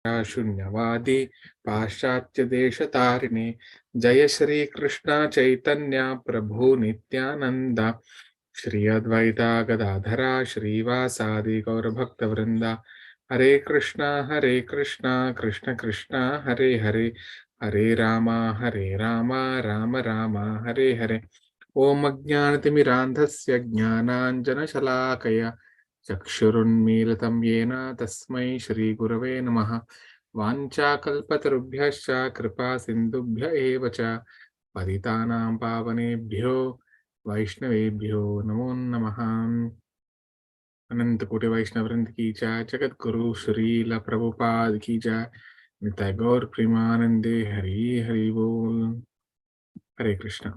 शून्यवादी पाश्चात्य देश तारिणे जय श्री कृष्ण चैतन्य प्रभु नित्यानंद श्री अद्वैता गदाधरा श्रीवासादि गौरभक्त वृंदा हरे कृष्णा कृष्ण कृष्ण हरे हरे हरे राम राम राम हरे हरे ओम अज्ञानतिमिरान्धस्य ज्ञानाञ्जनशलाकया चक्षुरुन्मीलितं येन तस्मै श्रीगुरवे नमः वाञ्छाकल्पतरुभ्यश्च कृपा सिन्धुभ्य एव च पतितानां पावनेभ्यो वैष्णवेभ्यो नमो नमः। अनंत कोटि वैष्णववृंद की जय, जगद्गुरु श्रील प्रभुपाद की जय, निताय गौर प्रेमानंदे हरि हरि बोल। हरे Krishna.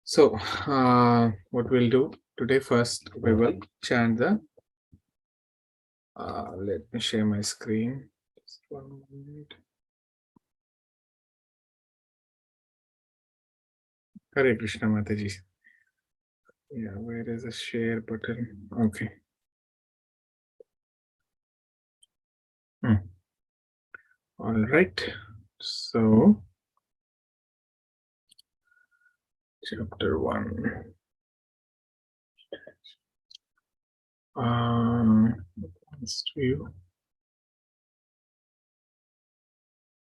So, what we'll do today, first we will chant the, let me share my screen. Just 1 minute. Hare Krishna Mataji. Yeah, where is the share button? Okay. All right. So, chapter 1. Let's view.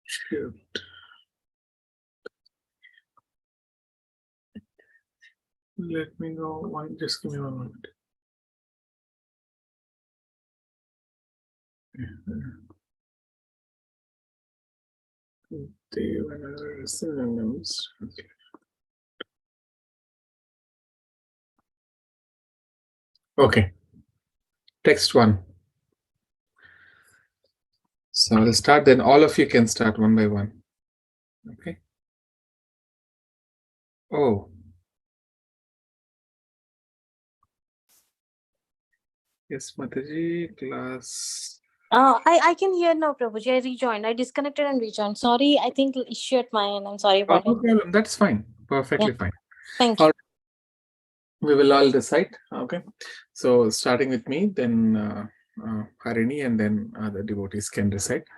Shift. Let me know one. Just give me 1 minute. Synonyms. Okay. Okay. Text 1. So I'll start, then all of you can start one by one. Okay. Oh. Yes, Mataji, class. I can hear now, Prabhuji. I rejoined. I disconnected and rejoined. Sorry, I think issue at my end. I'm sorry Oh, about no it. problem. That's fine. Perfectly fine. Thank All you. right. We will all recite. Okay. So starting with me, then Harini, and then the devotees can recite.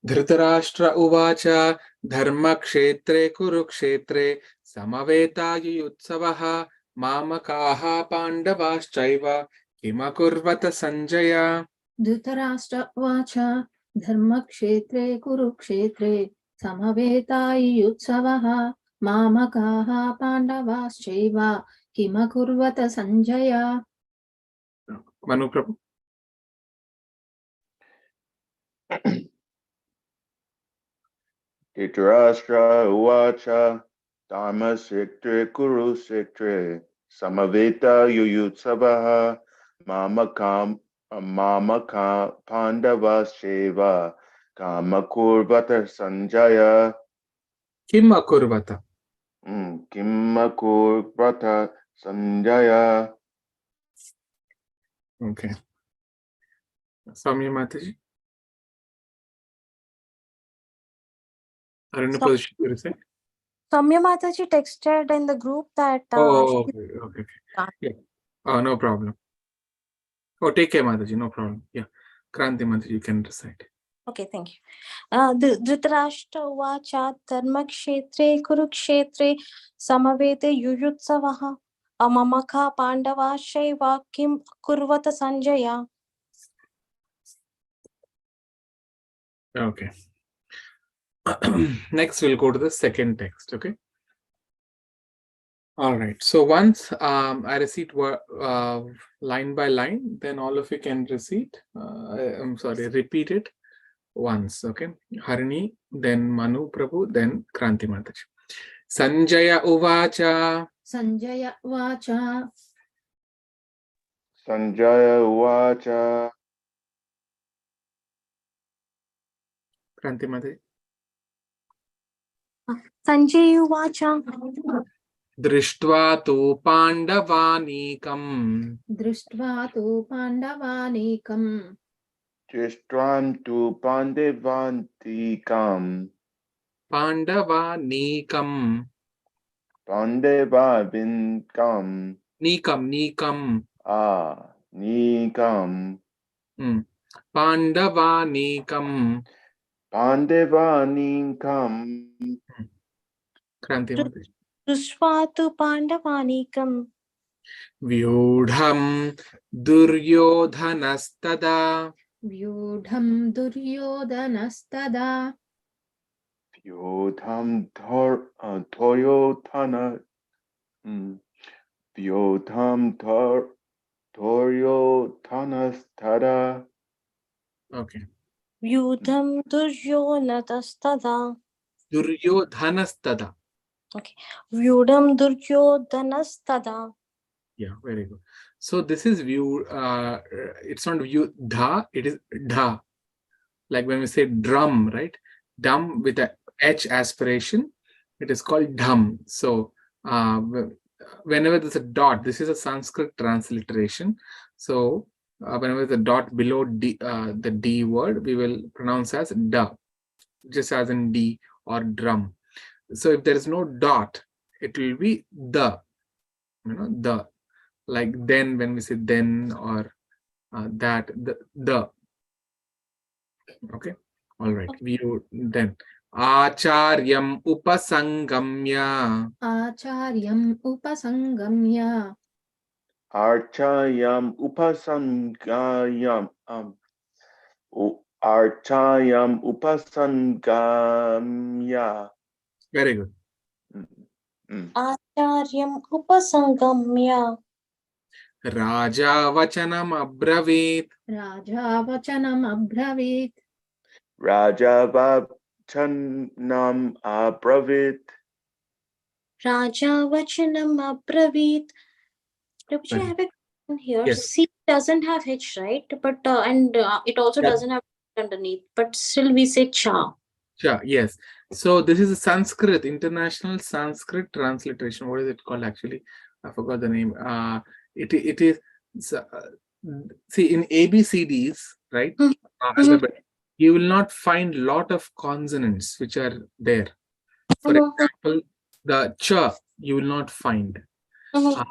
Dhritarashtra uvacha dharma kshetre kurukshetre samaveta mamakaha pandavaschaiva kimakurvata Sanjaya. Dhritarashtra उवाच धर्मक्षेत्रे कुरुक्षेत्रे समवेतायुत्सवः मामकाः पाण्डवाश्चैव किमकुर्वत Sanjay. Manu Prabhu. Dhritarashtra uvacha dharmashitre kurukshetre samaveta yuyutsavaha mamakam pandavascheva kamakurvata sanjaya. Kimakurvata. Kimakurvata sanjaya. Okay. Samya Mataji. Are in a position to recite? Samya Mataji texted in the group that. Okay. Yeah. Oh, no problem. Oh, take care, Mataji. No problem. Yeah. Kranti Mataji, you can recite. Okay, thank you. Dhritarashtra uvacha dharmakshetre kurukshetre samavete yuyutsavaha amamaka pandavashaiva kim kurvata sanjaya. Okay. Next, we'll go to the second text. Okay. All right. So once I recite line by line, then all of you can repeat it once. Okay. Harini, then Manu Prabhu, then Kranti Mataji. Sanjaya uvacha. Sanjaya uvacha. Sanjaya uvacha. Kranti Mataji. Sanjaya uvacha. Drishtva tu pandavanikam. दृष्ट्वा तु पाण्डवानीकम् Drishtvam tu pandevantikam. Pandavanikam. Pandevavinkam. Nikam. Nikam. Pandavanikam. Pandavanikam. Kranti Mate. Drishtva tu Pandavanikam. Vyudham Duryodhanastada. व्यूढं दुर्योधनस्तदा Vyodham Toyothana. Vyodham Toryothanastada. Okay. Vyudham Duryodhanastada. Duryodhanastada. Vyudham Duryodhanastada. Yeah, very good. So this is view. It's not view dha. It is dha. Like when we say drum, right? Dum with a H aspiration, it is called dham. So whenever there's a dot, this is a Sanskrit transliteration. So whenever the dot below D, the D word, we will pronounce as da, just as in D or drum. So if there is no dot, it will be the, the. Like then, when we say then or that, the. Okay. All right. View then. Acharyam upasangamya. आचार्यम् उपसङ्गम्य Archayam Upasangayam. Archayam Upasangamya. Very good. Acharyam Upasangamya. Raja vachanam abravit. राजा वचनम् अब्रवीत् Raja Vachanam Abravit. Raja Vachanam Abravit. Prabhuji, I have a question here. Yes. C doesn't have H, right? But it also Yeah. doesn't have underneath. But still we say cha. Sure. Yes. So this is a Sanskrit, International Sanskrit Transliteration. What is it called actually? I forgot the name. It is see in ABCDs, right? Alphabet, you will not find lot of consonants which are there. For example, the cha you will not find. You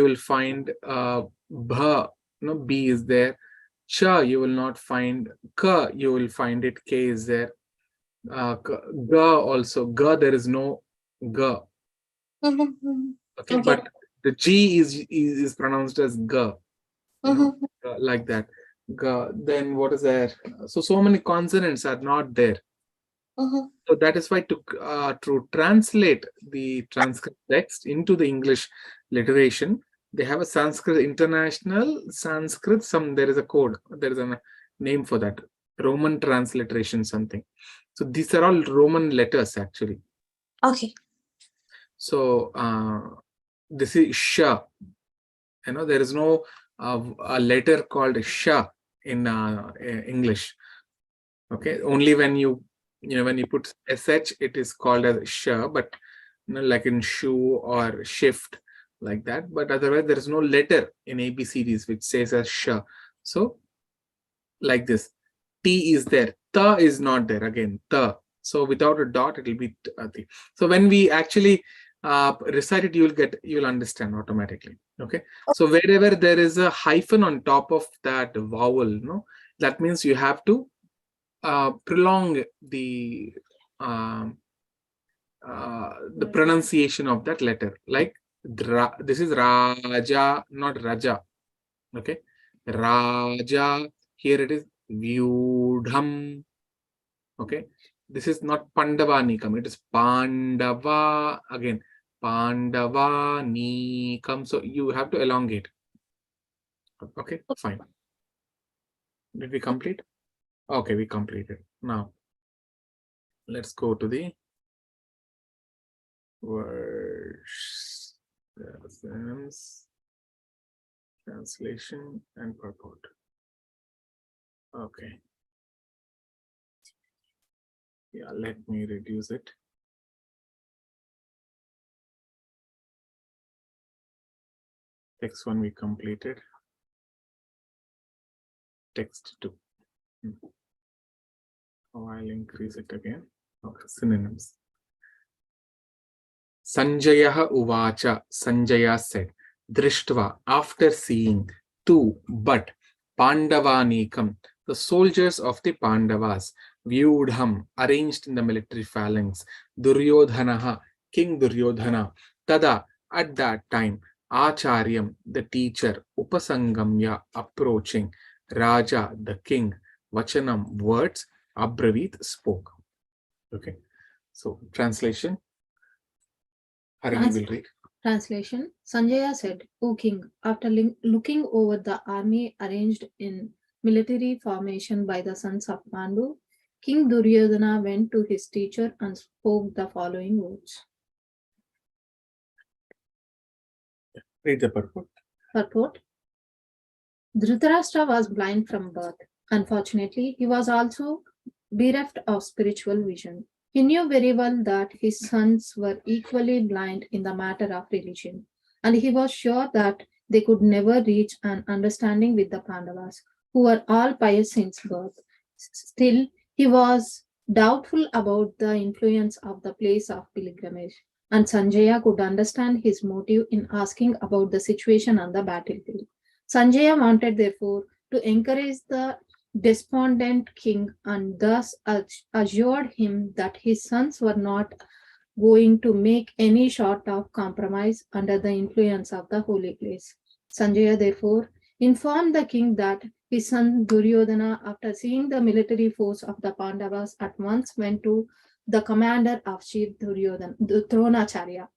will find bha, B is there. Cha you will not find. Ka you will find it. K is there. Ga also. Ga there is no ga. Okay, but the G is pronounced as ga. Like that. Ga. Then what is there? So many consonants are not there. So that is why to translate the Sanskrit text into the English literation, they have a Sanskrit, International Sanskrit, there is a code, there is a name for that, Roman transliteration something. So these are all Roman letters actually. Okay. So this is Sha. There is no a letter called Sha in English. Okay, only when you put sh, it is called as Sha, but like in shoe or shift, like that. But otherwise, there is no letter in ABCDs which says as Sha. So like this, T is there, Ta is not there. Again, Ta. So without a dot, it will be T. So when we actually recite it, you will understand automatically. Okay. So wherever there is a hyphen on top of that vowel, that means you have to prolong the pronunciation of that letter. Like this is Raja, not Raja. Okay, Raja. Here it is Vyudham. Okay, this is not Pandavanikam. It is Pandava. Again, Pandavanikam. So you have to elongate. Okay, fine. Did we complete? Okay, we completed. Now, let's go to the verse, translation and purport. Okay. Yeah, let me reduce it. Text 1 we completed. Text 2. I'll increase it again. Okay, synonyms. Sanjaya uvacha. Sanjaya said, Drishtva, after seeing, tu, but, Pandavanikam, the soldiers of the Pandavas. Vyudham, arranged in the military phalanx. Duryodhanaha, King Duryodhana. Tada, at that time. Acharyam, the teacher. Upasangamya, approaching. Raja, the king. Vachanam, words. Abravit, spoke. Okay. So, translation. Harini will read. Translation. Sanjaya said, O king, after looking over the army arranged in military formation by the sons of Pandu, King Duryodhana went to his teacher and spoke the following words. Read the purport. Purport. Dhritarashtra was blind from birth. Unfortunately, he was also bereft of spiritual vision. He knew very well that his sons were equally blind in the matter of religion, and he was sure that they could never reach an understanding with the Pandavas, who were all pious since birth. Still, he was doubtful about the influence of the place of pilgrimage, and Sanjaya could understand his motive in asking about the situation on the battlefield. Sanjaya wanted, therefore, to encourage the despondent king and thus assured him that his sons were not going to make any sort of compromise under the influence of the holy place. Sanjaya therefore informed the king that his son Duryodhana, after seeing the military force of the Pandavas, at once went to the commander of chief Duryodhana, Dronacharya,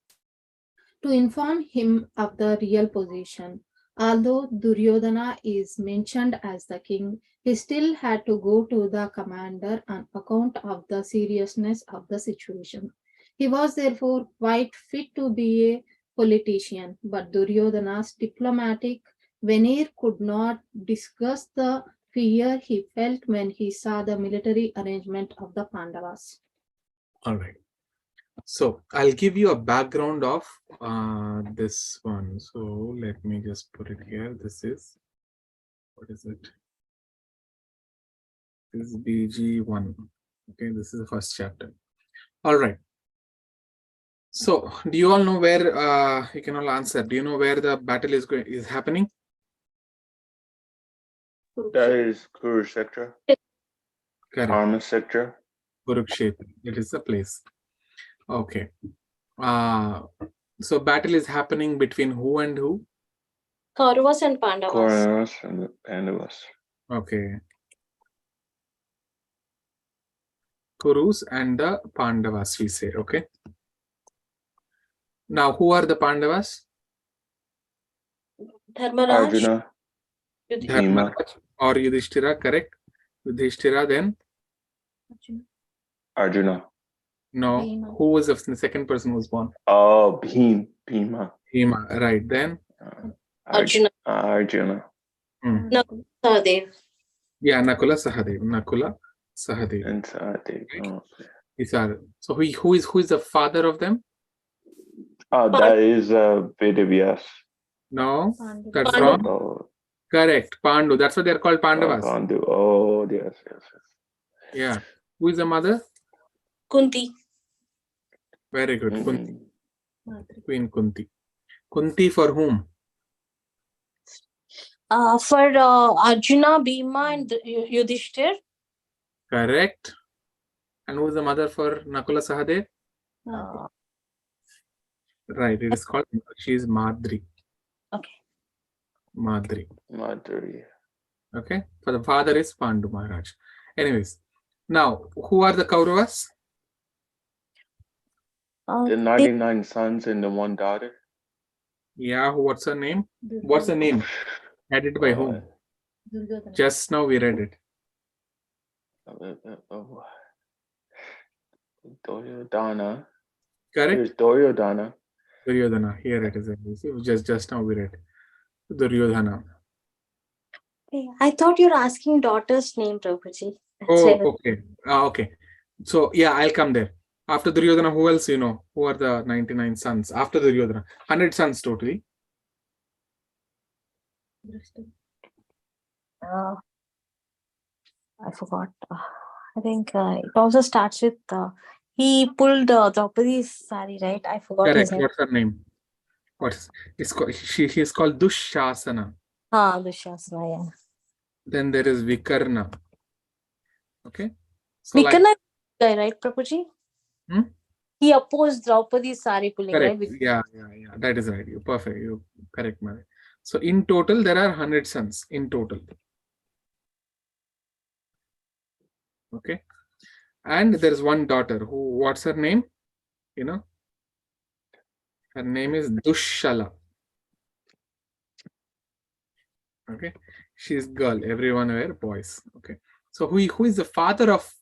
to inform him of the real position. Although Duryodhana is mentioned as the king, he still had to go to the commander on account of the seriousness of the situation. He was therefore quite fit to be a politician, but Duryodhana's diplomatic veneer could not discuss the fear he felt when he saw the military arrangement of the Pandavas. All right. So I'll give you a background of this one. So let me just put it here. This is, what is it? This is BG1. Okay, this is the first chapter. All right. So do you all know where, you can all answer, do you know where the battle is happening? That is Kurukshetra. Correct. Karma sector. Kurukshetra. It is the place. Okay. So battle is happening between who and who? Kauravas and Pandavas. Kauravas and the Pandavas. Okay. Kurus and the Pandavas, we say. Okay. Now, who are the Pandavas? Dharmaraj. Arjuna, Bhima, Dharmaraj or Yudhishthira, correct? Yudhishthira, then? Arjuna. No. Bhima. Who was the second person who was born? Oh, Bhima. Bhima, right. Then? Arjuna. Arjuna. No, Sahadev. Yeah, Nakula, Sahadev. Nakula, Sahadev. And Sahadev. Oh, These are, so who is the father of them? that is Vedavyas. No, Pandu. that's Pandu. wrong. Oh, Correct. Pandu. That's why they're called Pandavas. Pandu. Oh, yes. Yeah. Who is the mother? Kunti. Very good. Kunti. Mhm. Queen Kunti. Kunti for whom? For Arjuna, Bhima, and Yudhishthir. Correct. And who is the mother for Nakula Sahadev? Uh, Right. It is called, she is Madri. Okay. Madri. Madhuri. Okay. For the father is Pandu Maharaj. Anyways. Now, who are the Kauravas? The 99 sons and the one daughter. Yeah. What's her name? What's the name? Headed by whom? Duryodhana. Just now we read it. Duryodhana. Correct? There's Duryodhana. Duryodhana. Here it is. Just now we read. Duryodhana. I thought you were asking daughter's name, Prabhuji. Oh, okay. Okay. So, yeah, I'll come there. After Duryodhana, who else you know? Who are the 99 sons? After Duryodhana. 100 sons totally. I forgot. I think it also starts with he pulled Draupadi's sari, right? I forgot his Correct. name. What's her name? He's called Dushasana. Dushasana, yeah. Then there is Vikarna. Okay. So like, Vikarna guy, right, Prabhuji? Hmm? He opposed Draupadi's sari pulling, correct. right? Yeah. That is right. You perfect. You correct, Mary. So in total, there are 100 sons in total. Okay. And there is one daughter who, what's her name? You know, her name is Dushala. Okay. She's girl. Everyone were boys. Okay. So who is the father of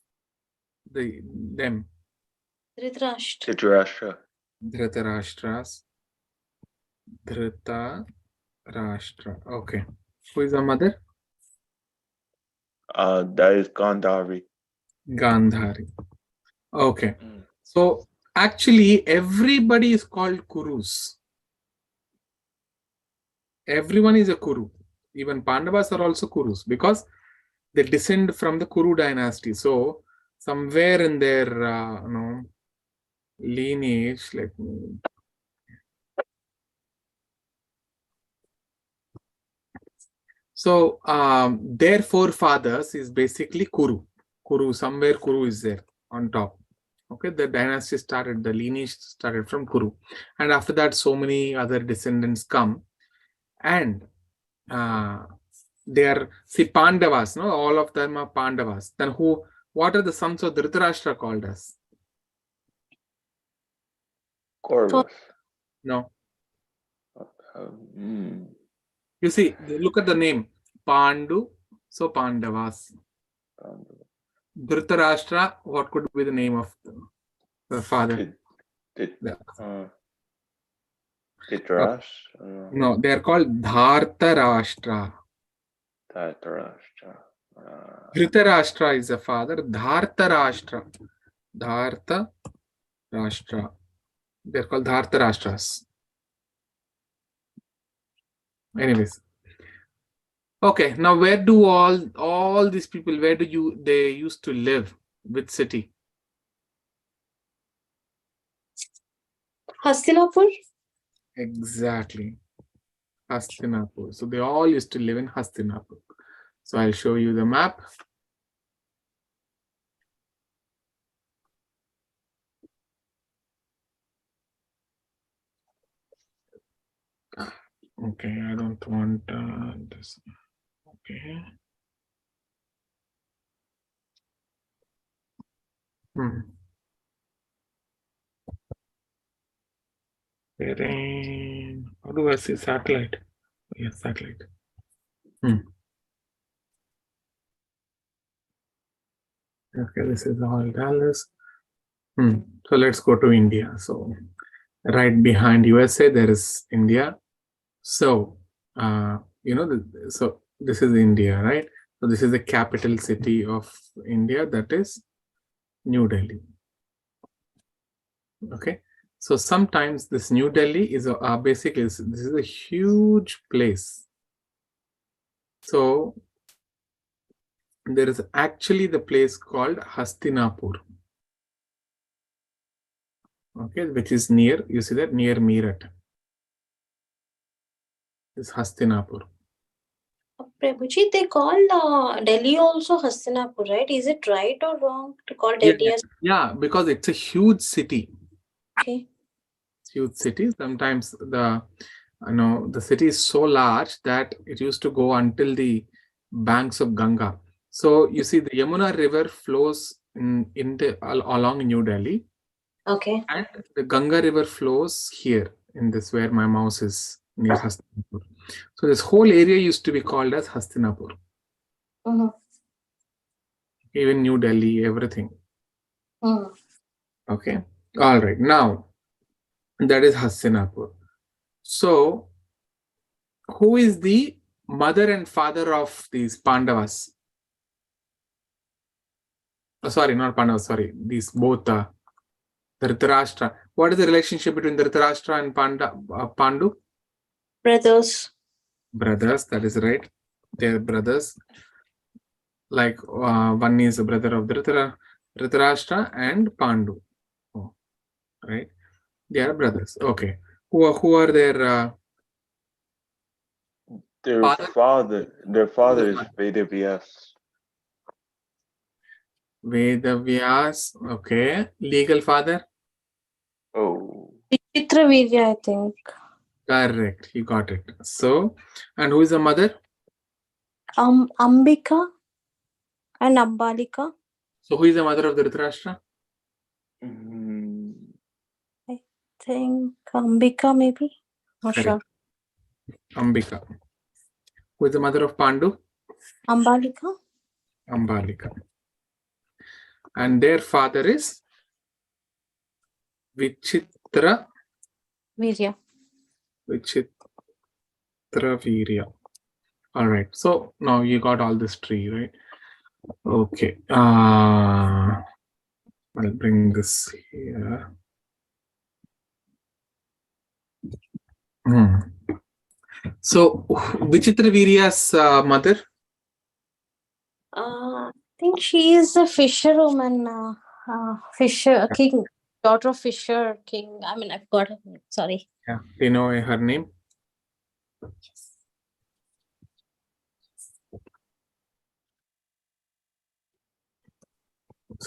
them? Dhritarashtra. Dhritarashtra. Dhritarashtra's. Dhritarashtra. Okay. Who is the mother? That is Gandhari. Gandhari. Okay. Mm. So actually, everybody is called Kurus. Everyone is a Kuru. Even Pandavas are also Kurus because they descend from the Kuru dynasty. So somewhere in their lineage, let me. So their forefathers is basically Kuru. Kuru, somewhere Kuru is there on top. Okay, the dynasty started, the lineage started from Kuru. And after that, so many other descendants come. And they are, see, Pandavas, no? All of them are Pandavas. Then what are the sons of Dhritarashtra called as? Kauravas. No. Mm. You see, look at the name. Pandu, so Pandavas. Dhritarashtra, what could be the name of the father? Dhritarashtra. No, they are called Dhartarashtra. Dhritarashtra. Dhritarashtra is the father. Dhartarashtra. Dhartarashtra. They're called Dhartarashtras. Anyways. Okay, now where do all these people, where do they used to live? Which city? Hastinapur? Exactly. Hastinapur. So they all used to live in Hastinapur. So I'll show you the map. Okay, I don't want this. Okay. Terrain. How do I see satellite? Yes, satellite. Okay, this is all Dallas. So let's go to India. So right behind USA, there is India. So, so this is India, right? So this is the capital city of India, that is New Delhi. Okay. So sometimes this New Delhi is basically, this is a huge place. So there is actually the place called Hastinapur. Okay, which is near, you see that, near Meerut. Is Hastinapur. Prabhuji, they call Delhi also Hastinapur, right? Is it right or wrong to call Delhi as? Yeah, because it's a huge city. Okay. Huge city. Sometimes the city is so large that it used to go until the banks of Ganga. So you see, the Yamuna River flows along New Delhi. Okay. And the Ganga River flows here in this where my mouse is near Hastinapur. So this whole area used to be called as Hastinapur. Even New Delhi, everything. Okay. All right. Now, that is Hastinapur. So, who is the mother and father of these Pandavas? Sorry, not Pandavas. Sorry, these both Dhritarashtra. What is the relationship between Dhritarashtra and Pandu? Brothers. Brothers, that is right. They are brothers. Like one is a brother of Dhritarashtra and Pandu. Oh, right? They are brothers. Okay. Who are their Their Father? father is Vedavyas. Vedavyas. Okay. Legal father? Oh, Vichitra Virya, I think. Correct. You got it. So, and who is the mother? Ambika and Ambalika. So, who is the mother of Dhritarashtra? mm, I think Ambika, maybe. Not Correct. sure. Ambika. Who is the mother of Pandu? Ambalika. Ambalika. And their father is Vichitra Virya. Virya. All right. So now you got all this tree, right? Okay. I'll bring this here. So Vichitra Virya's mother? I think she is a fisherwoman. Fisher king, daughter of Fisher king. I mean, I forgot her name. Sorry. Yeah. Do you know her name?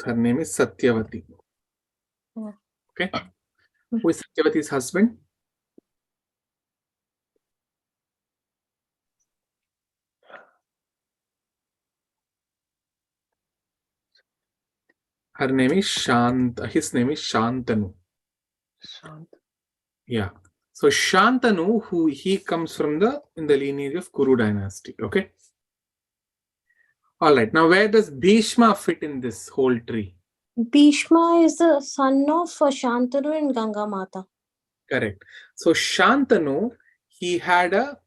Her name is Satyavati. Yeah. Okay. Who is Satyavati's husband? Her name is his name is Shantanu. Shant. Yeah. So Shantanu, he comes from in the lineage of Kuru dynasty. Okay. All right. Now, where does Bhishma fit in this whole tree? Bhishma is the son of Shantanu and Ganga Mata. Correct. So Shantanu, he had a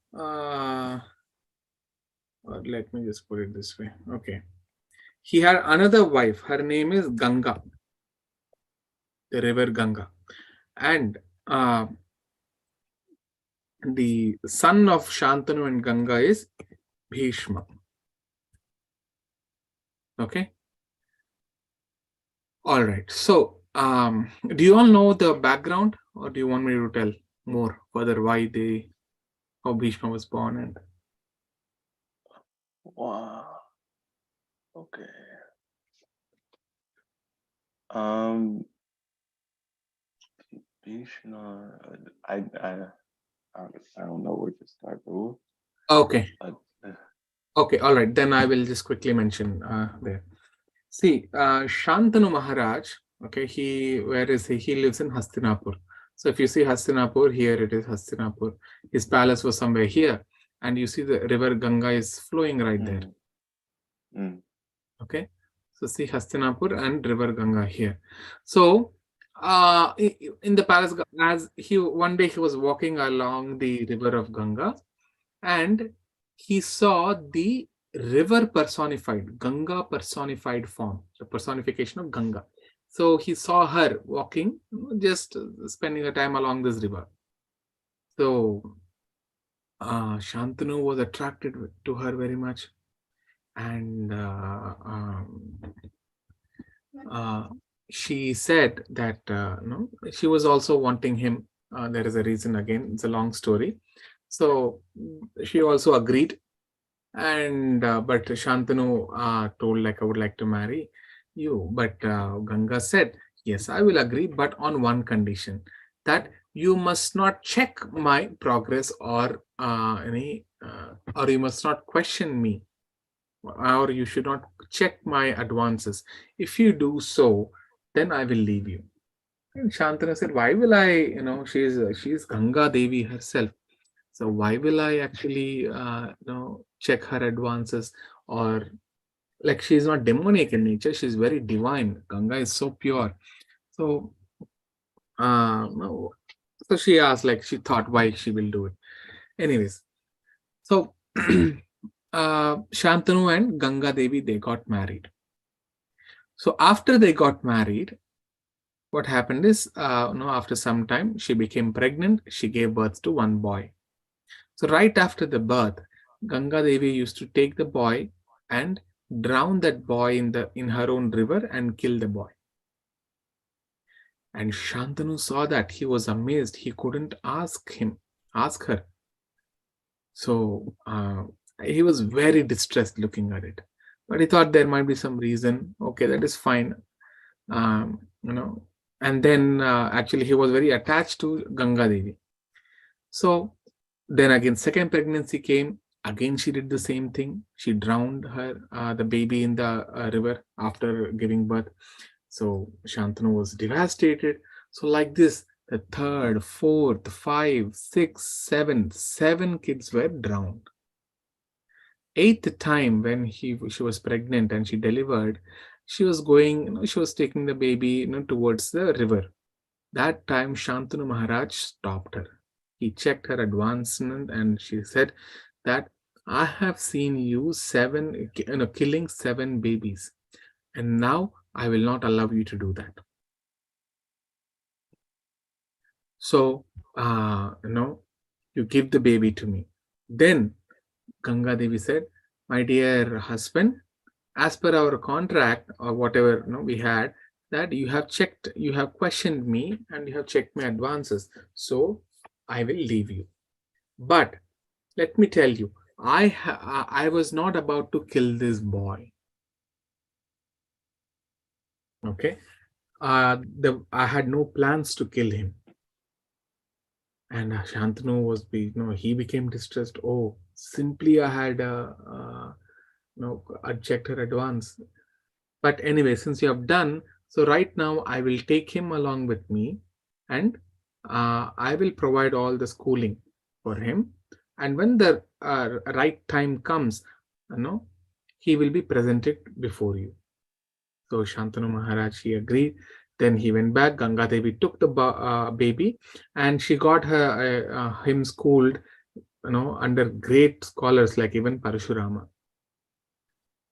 let me just put it this way. Okay. He had another wife. Her name is Ganga, the river Ganga. And the son of Shantanu and Ganga is Bhishma. Okay. All right. So, do you all know the background, or do you want me to tell more further how Bhishma was born and? Wow. Okay. Bhishma. I don't know where to start, bro. Okay. Okay. All right. Then I will just quickly mention there. See, Shantanu Maharaj. Okay. Where is he? He lives in Hastinapur. So if you see Hastinapur, here it is Hastinapur. His palace was somewhere here, and you see the river Ganga is flowing right there. Okay. So see Hastinapur and river Ganga here. So in the palace, one day he was walking along the river of Ganga, and he saw the river personified, Ganga personified form, the personification of Ganga. So he saw her walking, just spending her time along this river. So Shantanu was attracted to her very much, and she said that no, she was also wanting him. There is a reason again. It's a long story. So she also agreed, and but Shantanu told, like, I would like to marry you. But Ganga said, yes, I will agree, but on one condition, that you must not check my progress or or you must not question me, or you should not check my advances. If you do so, then I will leave you. And Shantanu said, why will I, she's Ganga Devi herself. So why will I actually, check her advances? Or like, she's not demonic in nature, she's very divine. Ganga is so pure. So, no. So she asked, like, she thought why she will do it. Anyways, so Shantanu and Ganga Devi, they got married. So after they got married, what happened is, after some time, she became pregnant. She gave birth to one boy. So right after the birth, Ganga Devi used to take the boy and drown that boy in her own river and kill the boy. And Shantanu saw that. He was amazed. He couldn't ask her. So he was very distressed looking at it, but he thought there might be some reason. Okay, that is fine. And then actually he was very attached to Ganga Devi. So then again, second pregnancy came. Again, she did the same thing. She drowned the baby in the river after giving birth. So Shantanu was devastated. So like this, the third, fourth, 5, 6, 7 kids were drowned. Eighth time when she was pregnant and she delivered, she was going, she was taking the baby, towards the river. That time Shantanu Maharaj stopped her. He checked her advancement and she said that I have seen you killing 7 babies, and now I will not allow you to do that. So, you give the baby to me. Then Ganga Devi said, my dear husband, as per our contract or whatever we had, that you have questioned me and you have checked my advances. So I will leave you. But let me tell you, I was not about to kill this boy. Okay. I had no plans to kill him. And Shantanu was, he became distressed. Oh, simply I had checked her advance. But anyway, since you have done, so right now I will take him along with me, and I will provide all the schooling for him. And when the right time comes, he will be presented before you. So Shantanu Maharaj, he agreed. Then he went back. Ganga Devi took the baby, and she got him schooled, under great scholars like even Parashurama.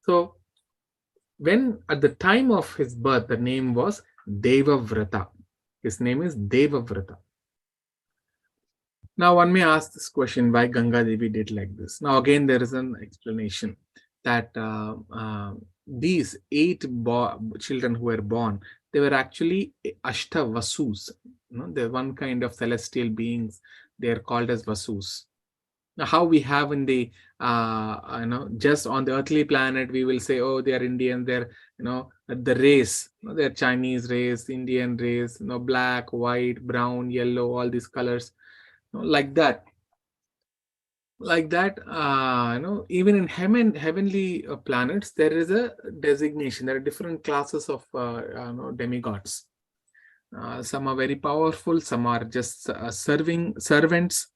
So when at the time of his birth, the name was Devavrata. His name is Devavrata. Now one may ask this question, why Ganga Devi did like this? Now again, there is an explanation that these 8 children who were born, they were actually Ashta Vasus. They're one kind of celestial beings. They are called as Vasus. Now, how we have in the just on the earthly planet, we will say, oh, they are Indian, they're the race, they're Chinese race, Indian race, black, white, brown, yellow, all these colors, like that. Even in heavenly planets, there is a designation. There are different classes of demigods. Some are very powerful, some are just serving servants.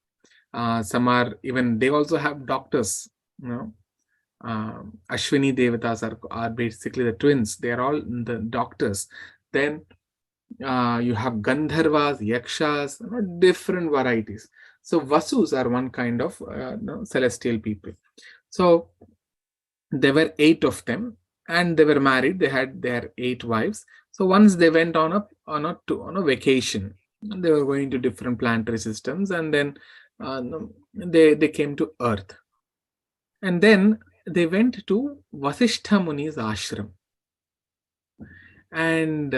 Some are even, they also have doctors. Ashwini Devatas are basically the twins. They are all the doctors. Then you have Gandharvas, Yakshas, different varieties. So Vasus are one kind of celestial people. So there were 8 of them, and they were married. They had their 8 wives. So once they went on a vacation, they were going to different planetary systems, and then they came to Earth, and then they went to Vasishtha Muni's ashram. And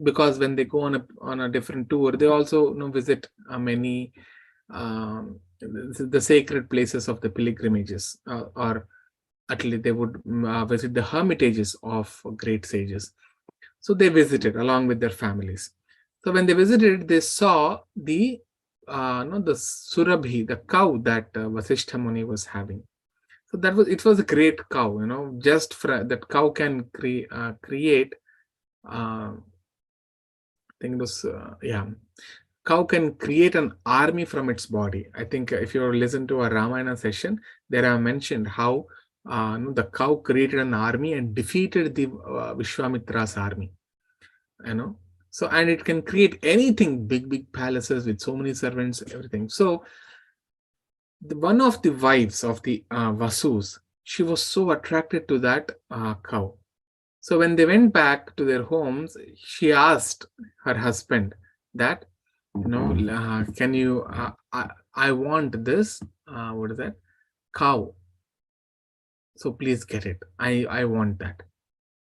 because when they go on a different tour, they also visit many the sacred places of the pilgrimages, or at least they would visit the hermitages of great sages. So they visited along with their families. So when they visited, they saw the Surabhi, the cow that Vasishtha Muni was having. So it was a great cow, just that cow can create, I think it was, cow can create an army from its body. I think if you listen to a Ramayana session, there I mentioned how the cow created an army and defeated the Vishwamitra's army. So, and it can create anything, big palaces with so many servants, everything. So one of the wives of the Vasus, she was so attracted to that cow. So when they went back to their homes, she asked her husband that, can you, I want this, what is that? Cow. So please get it. I want that.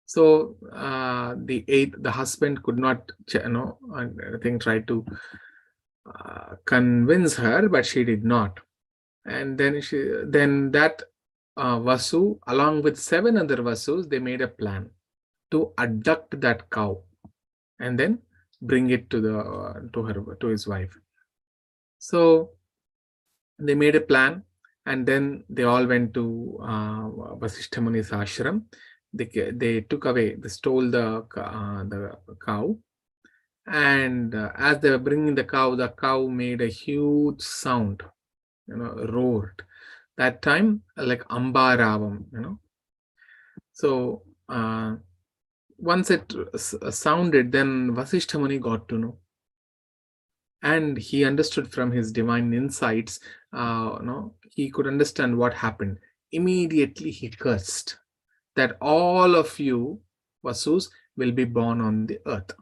So the husband could not, I think, try to convince her, but she did not. And then that Vasu, along with 7 other Vasus, they made a plan to abduct that cow and then bring it to his wife. So they made a plan, and then they all went to Vasishtha Muni's ashram. They stole the cow, and as they were bringing the cow made a huge sound, roared. That time, like Amba Ravam, So once it sounded, then Vasishtha Muni got to know. And he understood from his divine insights, he could understand what happened. Immediately he cursed that all of you Vasus will be born on the earth.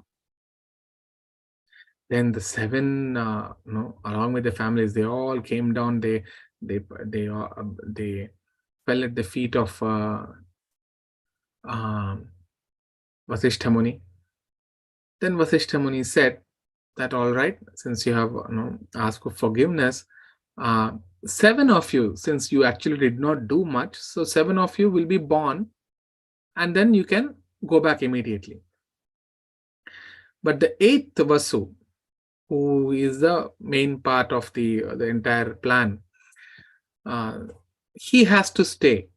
Then the 7, along with the families, they all came down. They fell at the feet of Vasishtha Muni. Then Vasishtha Muni said that, all right, since you have asked for forgiveness, 7 of you, since you actually did not do much, so 7 of you will be born, and then you can go back immediately. But the 8th Vasu, who is the main part of the entire plan, he has to stay,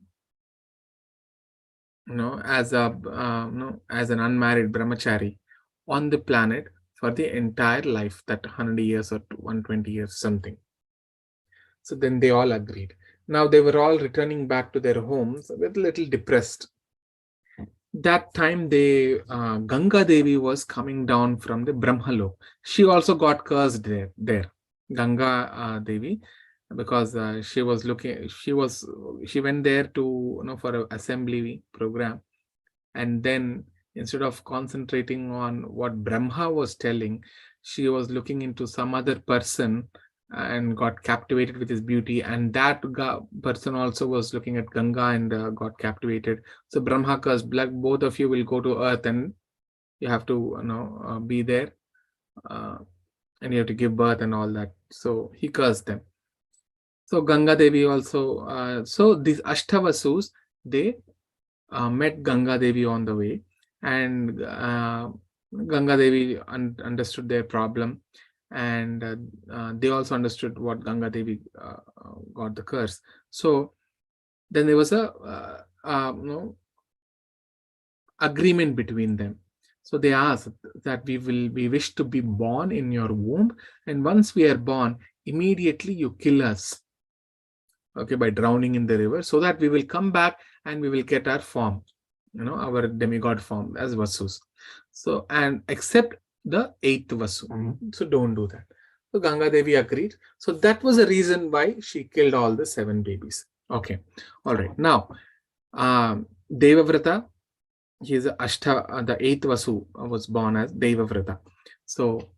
as an unmarried brahmachari on the planet for the entire life, that 100 years or 120 years something. So then they all agreed. Now they were all returning back to their homes with a little depressed. That time Ganga Devi was coming down from the Brahmalok. She also got cursed there. Ganga Devi, because she went there to for an assembly program, and then instead of concentrating on what Brahma was telling, she was looking into some other person and got captivated with his beauty, and that person also was looking at Ganga and got captivated. So Brahma cursed, both of you will go to earth and you have to be there, and you have to give birth and all that. So he cursed them. So Ganga Devi also, so these Ashtavasus, they met Ganga Devi on the way, and Ganga Devi understood their problem, and they also understood what Ganga Devi got the curse. So then there was a agreement between them. So they asked that we wish to be born in your womb, and once we are born, immediately you kill us, okay, by drowning in the river, so that we will come back and we will get our form, our demigod form as Vasus. So, and except the 8th Vasu. So don't do that. So Ganga Devi agreed. So that was the reason why she killed all the 7 babies. Okay. All right. Now, Devavrata, he is the 8th Vasu was born as Devavrata. So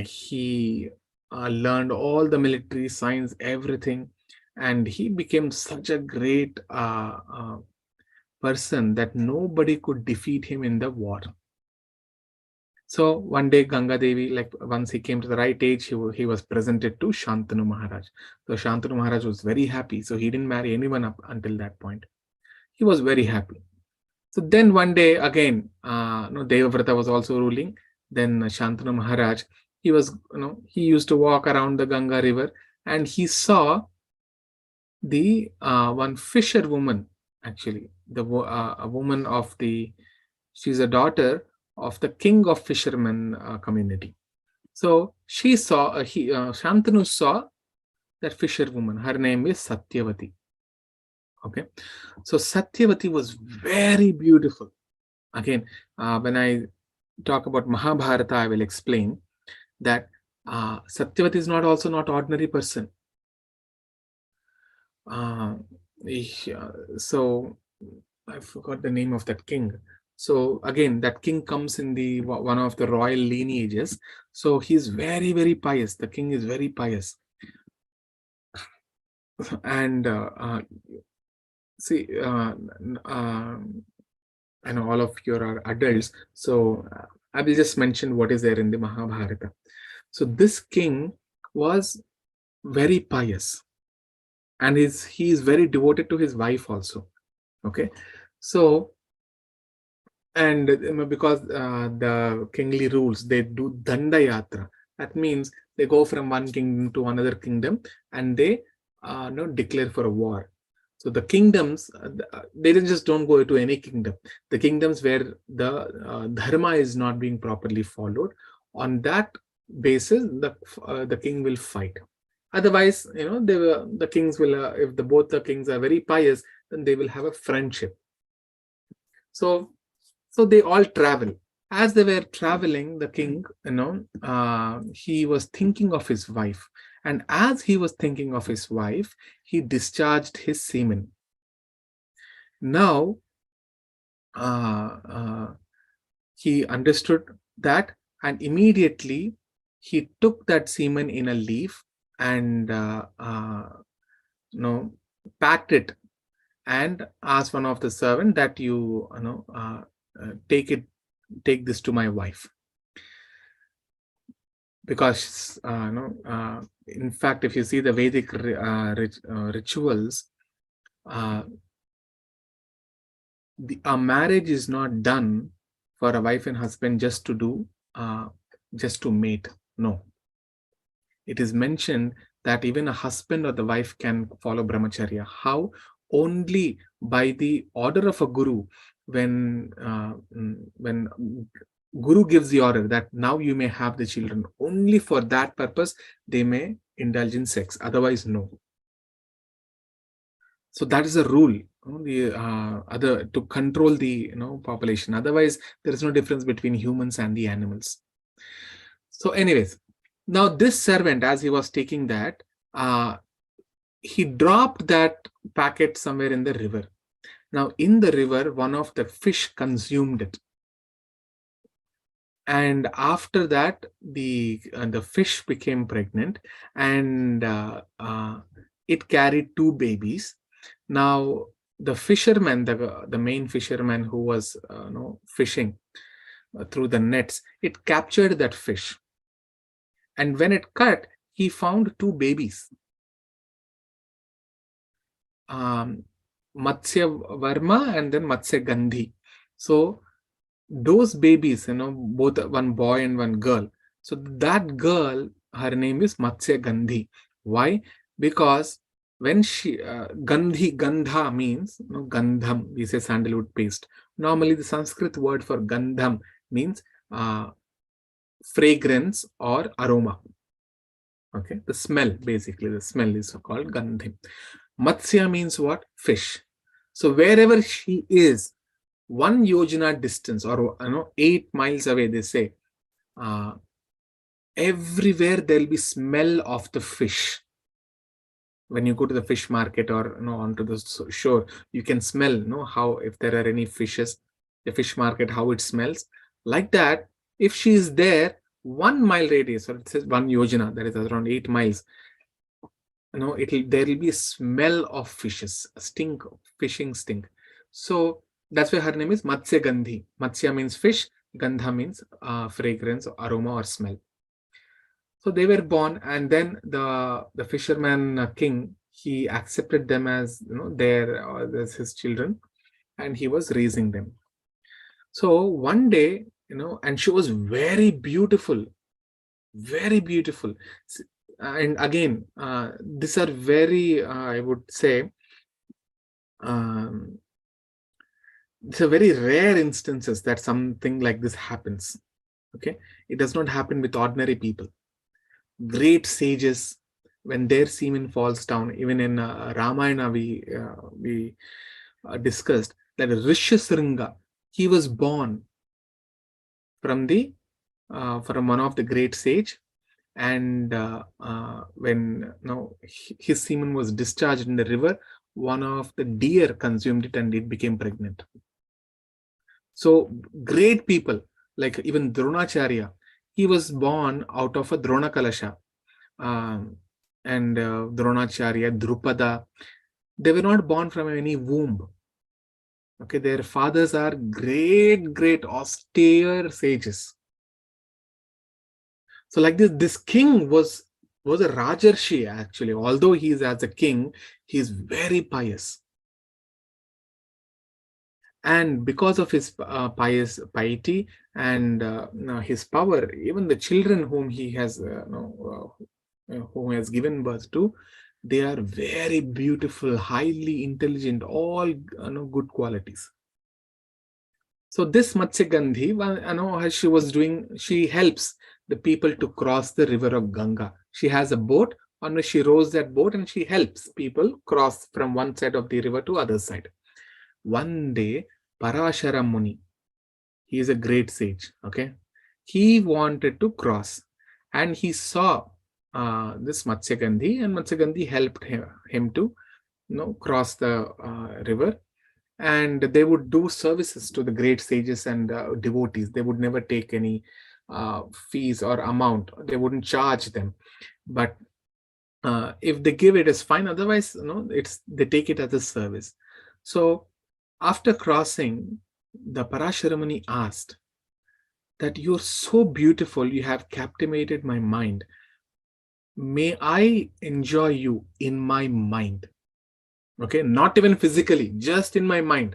he learned all the military science, everything, and he became such a great person that nobody could defeat him in the war. So one day Ganga Devi, once he came to the right age, he was presented to Shantanu Maharaj. So Shantanu Maharaj was very happy. So he didn't marry anyone up until that point. He was very happy. So then one day again, Devavrata was also ruling. Then Shantanu Maharaj, he used to walk around the Ganga river, and he saw the one fisher woman, actually, a woman of she's a daughter of the king of fishermen community. So she saw, Shantanu saw that fisher woman. Her name is Satyavati. Okay, so Satyavati was very beautiful. Again, when I talk about Mahabharata, I will explain that Satyavati is not ordinary person. So I forgot the name of that king. So again, that king comes in one of the royal lineages. So he's very, very pious. The king is very pious. And see, I know all of you are adults, so I will just mention what is there in the Mahabharata. So this king was very pious. and he is very devoted to his wife also. Okay, so and because the kingly rules, they do danda yatra. That means they go from one kingdom to another kingdom and they declare for a war. So the kingdoms, they just don't go to any kingdom. The kingdoms where the dharma is not being properly followed, on that basis, the king will fight. Otherwise, the kings will, if both the kings are very pious, then they will have a friendship. So they all travel. As they were traveling, the king, he was thinking of his wife. And as he was thinking of his wife, he discharged his semen. Now, he understood that, and immediately he took that semen in a leaf and packed it and asked one of the servant that take this to my wife, because in fact, if you see the Vedic rituals, a marriage is not done for a wife and husband just to mate. No, it is mentioned that even a husband or the wife can follow brahmacharya. How? Only by the order of a guru. When Guru gives the order that now you may have the children, only for that purpose they may indulge in sex, otherwise no. So that is a rule, to control the population. Otherwise there is no difference between humans and the animals. So anyways, now this servant, as he was taking that, he dropped that packet somewhere in the river. Now in the river, one of the fish consumed it. And after that, the fish became pregnant, and it carried 2 babies. Now the fisherman, the main fisherman who was fishing through the nets, it captured that fish. And when it cut, he found 2 babies. Matsya Varma and then Matsya Gandhi. So those babies, both one boy and one girl. So that girl, her name is Matsya Gandhi. Why? Because when she, Gandha means, Gandham, we say sandalwood paste. Normally the Sanskrit word for Gandham means fragrance or aroma. Okay, the smell, basically, the smell is called Gandhim. Matsya means what? Fish. So wherever she is, 1 yojana distance, or 8 miles away, they say, everywhere there'll be smell of the fish. When you go to the fish market or onto the shore, you can smell how, if there are any fishes, the fish market, how it smells. Like that, if she is there, 1 mile radius, or it says 1 yojana, that is around 8 miles, there will be a smell of fishes, a stink, fishing stink. So that's why her name is Matsya Gandhi. Matsya means fish, Gandha means fragrance, aroma, or smell. So they were born, and then the fisherman king, he accepted them as as his children, and he was raising them. So one day, and she was very beautiful, very beautiful. And again, these are very, I would say, it's a very rare instances that something like this happens. Okay, it does not happen with ordinary people. Great sages, when their semen falls down, even in Ramayana we discussed that Rishyasringa, he was born from one of the great sage, and when his semen was discharged in the river, one of the deer consumed it and it became pregnant. So great people, like even Dronacharya, he was born out of a Drona Kalasha, and Dronacharya, Drupada, they were not born from any womb. Okay, their fathers are great austere sages. So like this king was was a Rajarshi actually. Although he is as a king, he is very pious. And because of his piety and his power, even the children whom he has who has given birth to, they are very beautiful, highly intelligent, all good qualities. So this Matsyagandhi, as she was doing, she helps the people to cross the river of Ganga. She has a boat on which she rows that boat, and she helps people cross from one side of the river to other side. One day, Parashara Muni, he is a great sage, okay? He wanted to cross, and he saw this Matsyagandhi, and Matsyagandhi helped him to cross the river. And they would do services to the great sages and devotees. They would never take any fees or amount. They wouldn't charge them. But if they give it, it's fine. Otherwise, they take it as a service. So after crossing, the Parashara Muni asked that you're so beautiful, you have captivated my mind. May I enjoy you in my mind? Okay, not even physically, just in my mind,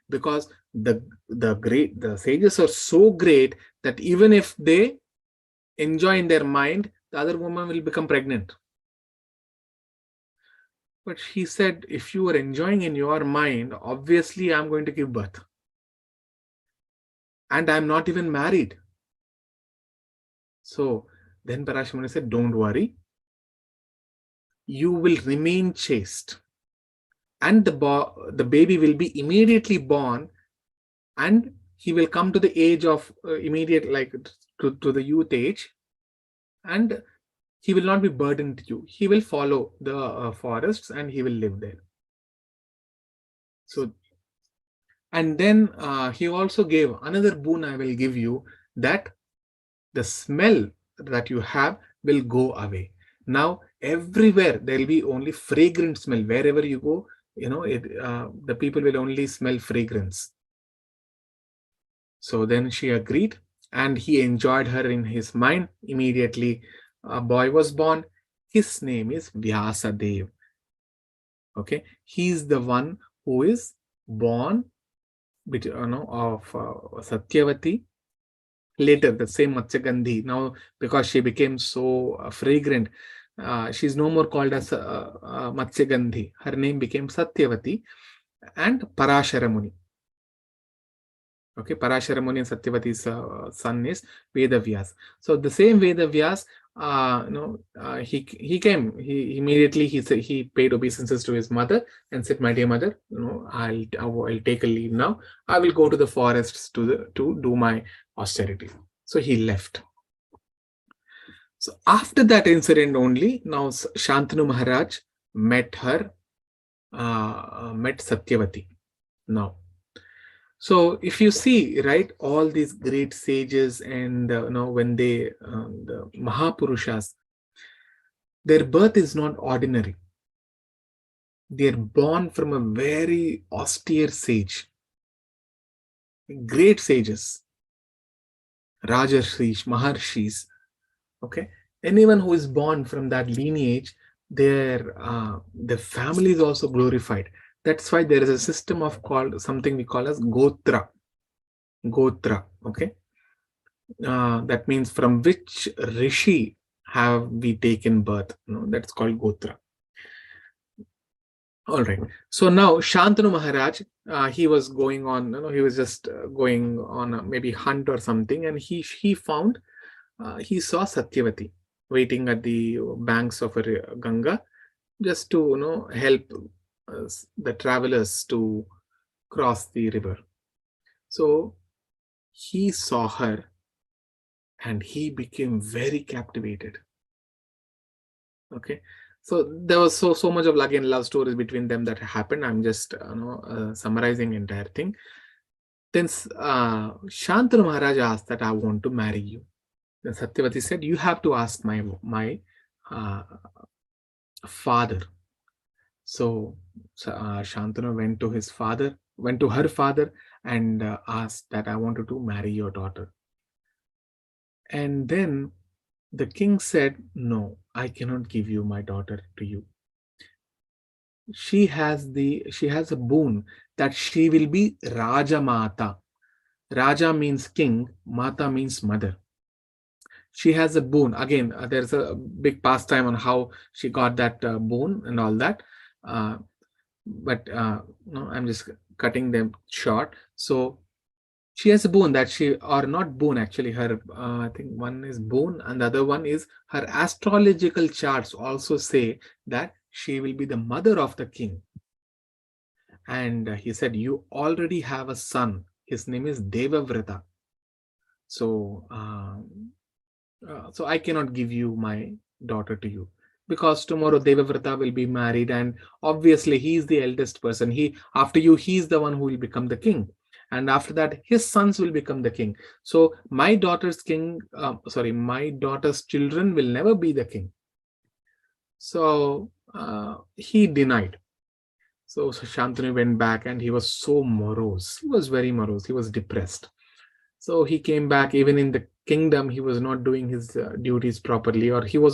because the sages are so great that even if they enjoy in their mind, the other woman will become pregnant. But he said, if you are enjoying in your mind, obviously I'm going to give birth, and I'm not even married. So then Parashara Muni said, don't worry, you will remain chaste, and the baby will be immediately born, and he will come to the age of immediate, like to the youth age, and he will not be burdened to you. He will follow the forests, and he will live there. So, and then he also gave another boon I will give you, that the smell that you have will go away. Now, everywhere there will be only fragrant smell. Wherever you go, the people will only smell fragrance. So then she agreed, and he enjoyed her in his mind. Immediately, a boy was born. His name is Vyasadev. Okay, he is the one who is born of Satyavati. Later, the same Matsyagandhi, now because she became so fragrant, she's no more called as Matsyagandhi. Her name became Satyavati, and Parashara Muni. Okay, Parashara Muni and Satyavati's son is Vedavyas. So the same Vedavyas, he came. He immediately he paid obeisances to his mother and said, "My dear mother, I'll take a leave now. I will go to the forests to do my austerity." So he left. So after that incident only, now Shantanu Maharaj met Satyavati. Now. So if you see, right, all these great sages and when they the Mahapurushas, their birth is not ordinary. They are born from a very austere sage. Great sages, Rajarshis, Maharshis. Okay, anyone who is born from that lineage, their family is also glorified. That's why there is a system of something we call as Gotra. Gotra, okay? That means from which rishi have we taken birth? That's called Gotra. All right. So now Shantanu Maharaj, he was going on, he was just going on maybe hunt or something, and he found, he saw Satyavati waiting at the banks of a Ganga, just to help the travelers to cross the river. So he saw her, and he became very captivated. Okay, so there was so much of love stories between them that happened. I'm just summarizing entire thing. Then Shantanu Maharaj asked that I want to marry you. Then Satyavati said, you have to ask my father. So Shantanu went to her father and asked that I wanted to marry your daughter. And then the king said, "No, I cannot give you my daughter to you. She has a boon that she will be Raja Mata. Raja means king, Mata means mother. She has a boon. Again, there's a big pastime on how she got that boon and all that. But no, I'm just cutting them short. So she has a boon that she, or not boon actually, her, I think one is boon and the other one is her astrological charts also say that she will be the mother of the king. And he said, you already have a son. His name is Devavrata. So, so I cannot give you my daughter to you, because tomorrow Devavrata will be married, and obviously he is the eldest person. After you, he is the one who will become the king, and after that, his sons will become the king. So my daughter's my daughter's children will never be the king. So he denied. So Shantanu went back, and he was so morose. He was very morose. He was depressed. So he came back. Even in the kingdom, he was not doing his duties properly, or he was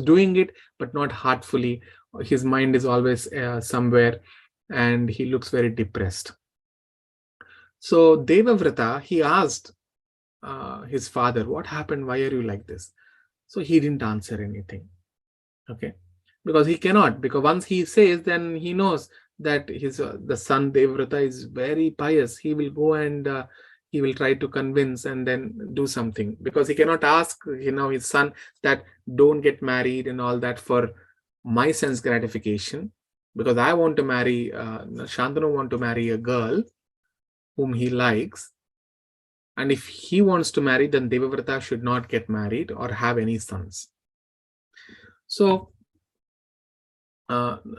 doing it, but not heartfully. His mind is always somewhere, and he looks very depressed. So Devavrata, he asked his father, what happened? Why are you like this? So he didn't answer anything. Okay. Because he cannot, because once he says, then he knows that the son Devavrata is very pious. He will go and he will try to convince and then do something, because he cannot ask his son that don't get married and all that for my sense gratification, because I want to marry Shantanu want to marry a girl whom he likes, and if he wants to marry, then Devavrata should not get married or have any sons. So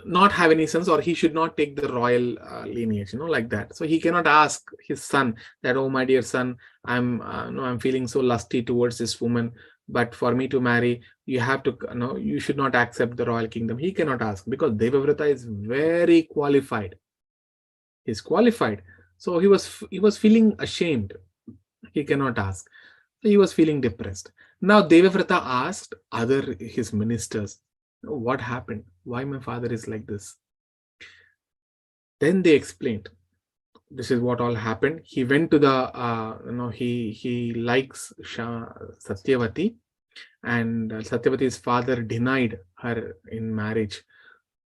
not have any sons, or he should not take the royal lineage, like that. So he cannot ask his son that, oh my dear son, I'm feeling so lusty towards this woman, but for me to marry, you have to, you should not accept the royal kingdom. He cannot ask, because Devavrata is very qualified. He's qualified. So he was feeling ashamed. He cannot ask. So he was feeling depressed. Now Devavrata asked his ministers, what happened? Why my father is like this? Then they explained, this is what all happened. He went to the, he likes Satyavati, and Satyavati's father denied her in marriage.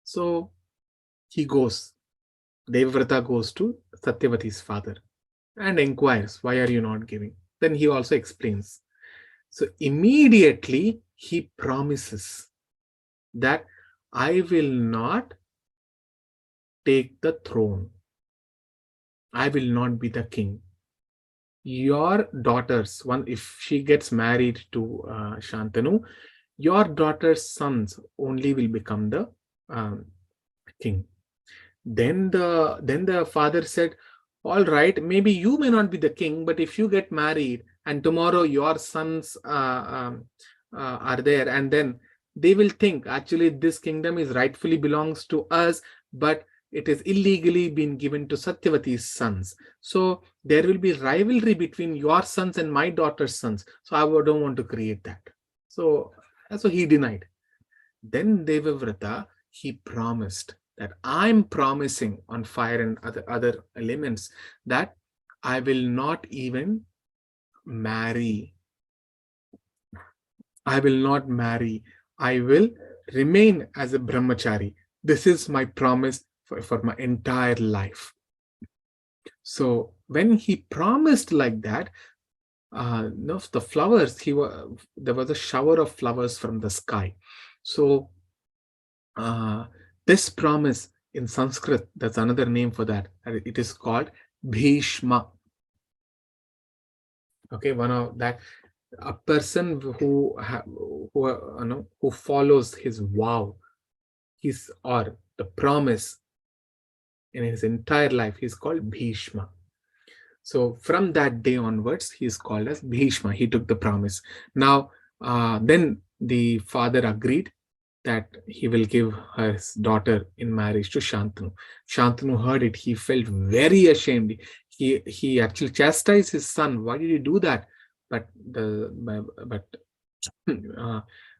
So he goes, Devavrata goes to Satyavati's father and inquires, why are you not giving? Then he also explains. So immediately he promises that I will not take the throne. I will not be the king. Your daughters, if she gets married to Shantanu, your daughter's sons only will become the king. Then the father said, all right, maybe you may not be the king, but if you get married and tomorrow your sons are there, and then they will think, actually this kingdom is rightfully belongs to us, but it is illegally been given to Satyavati's sons. So there will be rivalry between your sons and my daughter's sons. So I don't want to create that. So he denied. Then Devavrata, he promised that I'm promising on fire and other elements that I will not even marry. I will not marry. I will remain as a brahmachari. This is my promise for my entire life. So when he promised like that, the flowers, there was a shower of flowers from the sky. So this promise in Sanskrit, that's another name for that. It is called Bhishma. Okay, one of that, a person who follows his vow, or the promise in his entire life, he's called Bhishma. So from that day onwards, he is called as Bhishma. He took the promise. Now, then the father agreed that he will give his daughter in marriage to Shantanu. Shantanu heard it. He felt very ashamed. He actually chastised his son. Why did you do that? But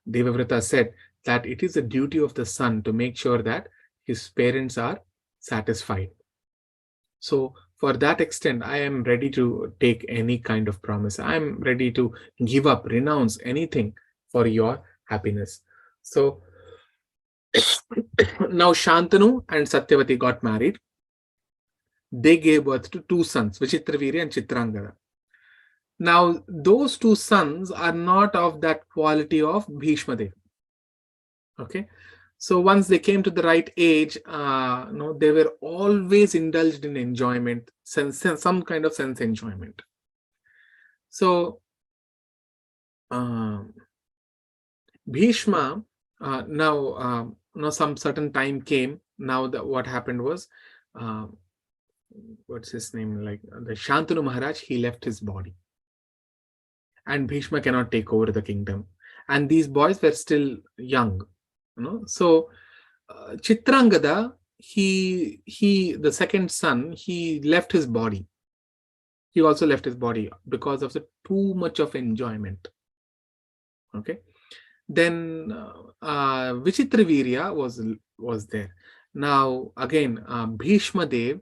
Devavrata said that it is the duty of the son to make sure that his parents are satisfied. So for that extent, I am ready to take any kind of promise. I am ready to give up, renounce anything for your happiness. So now Shantanu and Satyavati got married. They gave birth to two sons, Vichitravirya and Chitrangada. Now, those two sons are not of that quality of Bhishma Dev. Okay. So once they came to the right age, no, they were always indulged in enjoyment, some kind of sense enjoyment. So Bhishma, now some certain time came. Now what happened was, what's his name? Like the Shantanu Maharaj, he left his body, and Bhishma cannot take over the kingdom. And these boys were still young, So Chitrangada, the second son, he left his body. He also left his body because of the too much of enjoyment. Okay. Then Vichitravirya was there. Now again, Bhishma Dev,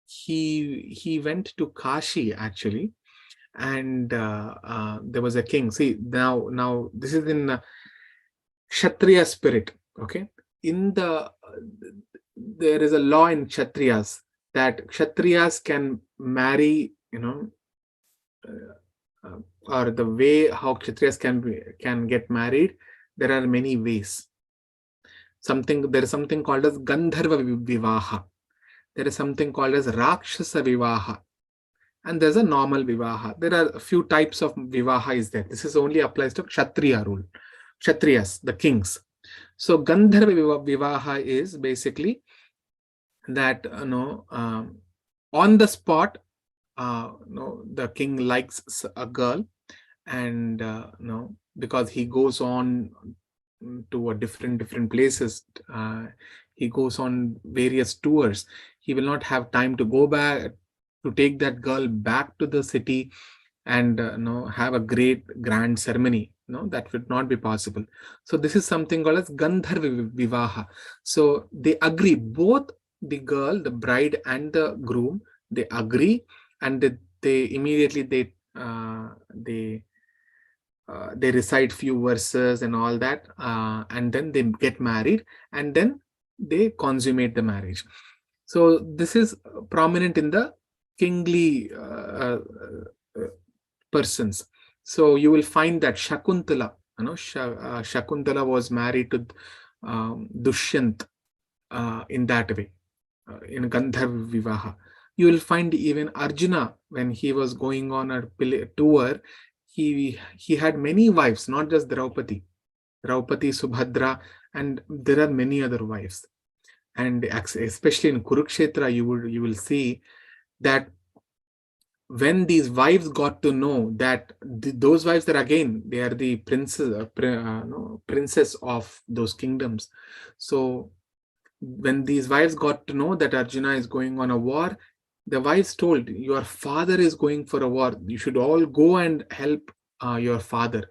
he went to Kashi actually, and there was a king. See, now this is in Kshatriya spirit. Okay, there is a law in Kshatriyas that Kshatriyas can marry, or the way how Kshatriyas can get married. There are many ways. There is something called as Gandharva Vivaha. There is something called as Rakshasa Vivaha. And there's a normal Vivaha. There are a few types of Vivaha is there. This is only applies to Kshatriya rule. Kshatriyas, the kings. So Gandharva Vivaha is basically that, on the spot, the king likes a girl, and because he goes on to different places, he goes on various tours. He will not have time to go back to take that girl back to the city and have a grand ceremony. That would not be possible. So this is something called as Gandharva Vivaha. So they agree, both the girl, the bride, and the groom, they agree, and they immediately they recite few verses and all that, and then they get married, and then they consummate the marriage. So this is prominent in the kingly persons. So you will find that Shakuntala, Shakuntala was married to Dushyant in that way, in Gandharva Vivaha. You will find even Arjuna, when he was going on a tour, he had many wives, not just Draupadi, Subhadra, and there are many other wives. And especially in Kurukshetra, you will see that when these wives got to know that those wives are again, they are the princess of those kingdoms. So when these wives got to know that Arjuna is going on a war, the wives told, your father is going for a war. You should all go and help your father.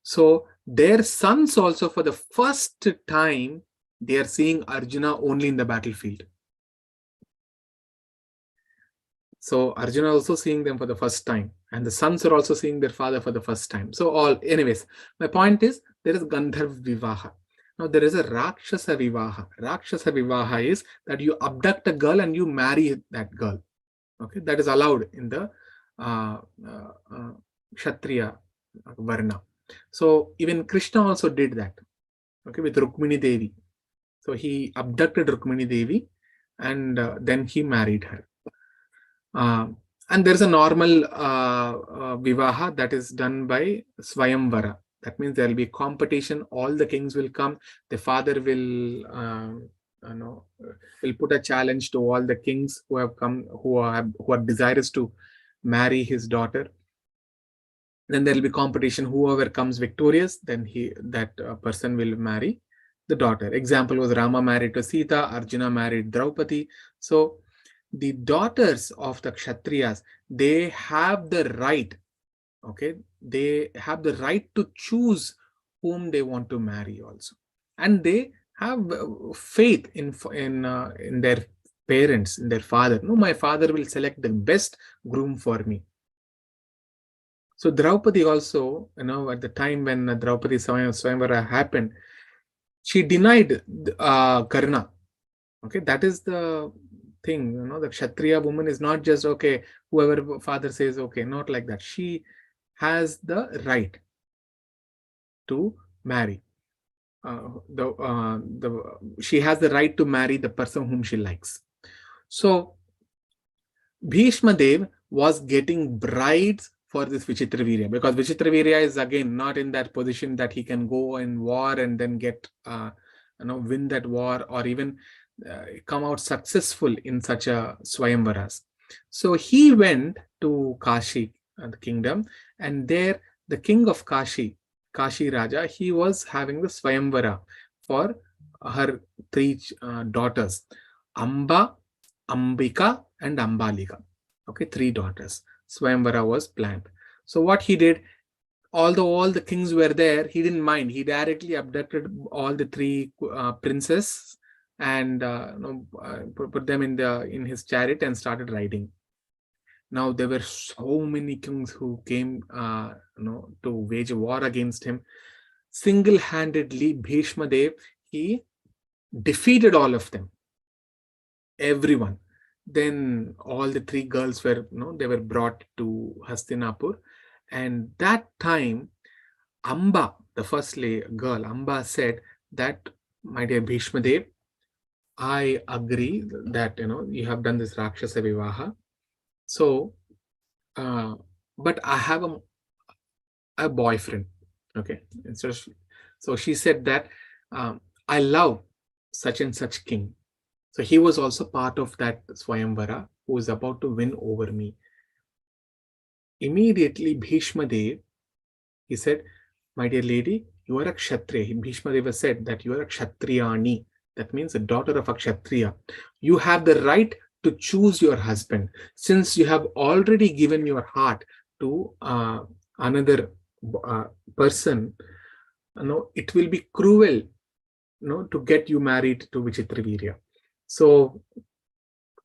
So their sons also, for the first time, they are seeing Arjuna only in the battlefield. So Arjuna also seeing them for the first time, and the sons are also seeing their father for the first time. So anyways, my point is, there is Gandharva Vivaha. Now there is a Rakshasa Vivaha. Rakshasa Vivaha is that you abduct a girl and you marry that girl. Okay, that is allowed in the Kshatriya Varna. So even Krishna also did that. Okay, with Rukmini Devi. So he abducted Rukmini Devi, and then he married her. And there's a normal Vivaha that is done by Swayamvara. That means there will be competition. All the kings will come. The father will put a challenge to all the kings who have come, who are desirous to marry his daughter. Then there will be competition. Whoever comes victorious, then that person will marry the daughter. Example was Rama married to Sita, Arjuna married Draupadi. So the daughters of the Kshatriyas, they have the right, Okay, they have the right to choose whom they want to marry also, and they have faith in their parents, in their father. No, my father will select the best groom for me. So Draupadi also, at the time when Draupadi Swayamvara happened, she denied Karna. Okay, that is the thing. The Kshatriya woman is not just okay. Whoever father says okay, not like that. She has the right to marry. She has the right to marry the person whom she likes. So Bhishma Dev was getting brides for this Vichitravirya, because Vichitravirya is again not in that position that he can go in war and then get win that war, or even come out successful in such a Swayamvaras. So he went to Kashi, the kingdom, and there the king of Kashi Raja, he was having the Swayamvara for her three daughters, Amba, Ambika, and Ambalika. Okay, three daughters. Swayamvara was planned. So what he did, although all the kings were there, he didn't mind. He directly abducted all the three princes and put them in his chariot and started riding. Now there were so many kings who came to wage a war against him. Single-handedly, Bhishma Dev, he defeated all of them, everyone. Then all the three girls were, they were brought to Hastinapur, and that time Amba, the first girl, Amba said that, my dear Bhishma Dev, I agree that you have done this Rakshasa Vivaha. So, but I have a boyfriend. Okay, so she said that I love such and such king. So he was also part of that Swayamvara who was about to win over me. Immediately, Bhishma Dev, he said, my dear lady, you are a Kshatriya. Bhishma Deva said that you are a Kshatriyani. That means a daughter of a Kshatriya. You have the right to choose your husband. Since you have already given your heart to another person, it will be cruel to get you married to Vichitravirya. So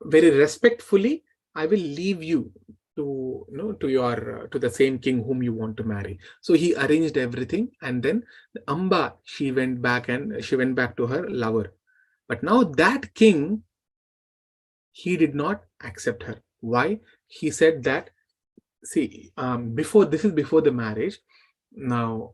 very respectfully, I will leave you to to the same king whom you want to marry. So he arranged everything, and then Amba, she went back to her lover. But now that king, he did not accept her. Why? He said that, see, before the marriage. Now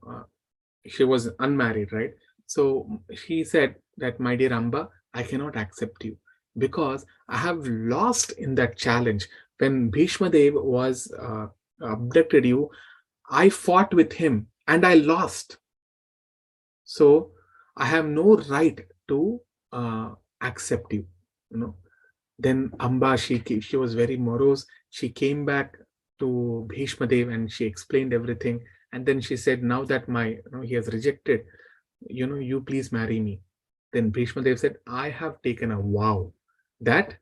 she was unmarried, right? So she said that, my dear Amba, I cannot accept you because I have lost in that challenge. When Bhishma Dev was abducted you, I fought with him and I lost. So I have no right to accept you. Then Amba, she was very morose. She came back to Bhishma Dev and she explained everything. And then she said, now that he has rejected, you please marry me. Then Bhishma Dev said, I have taken a vow that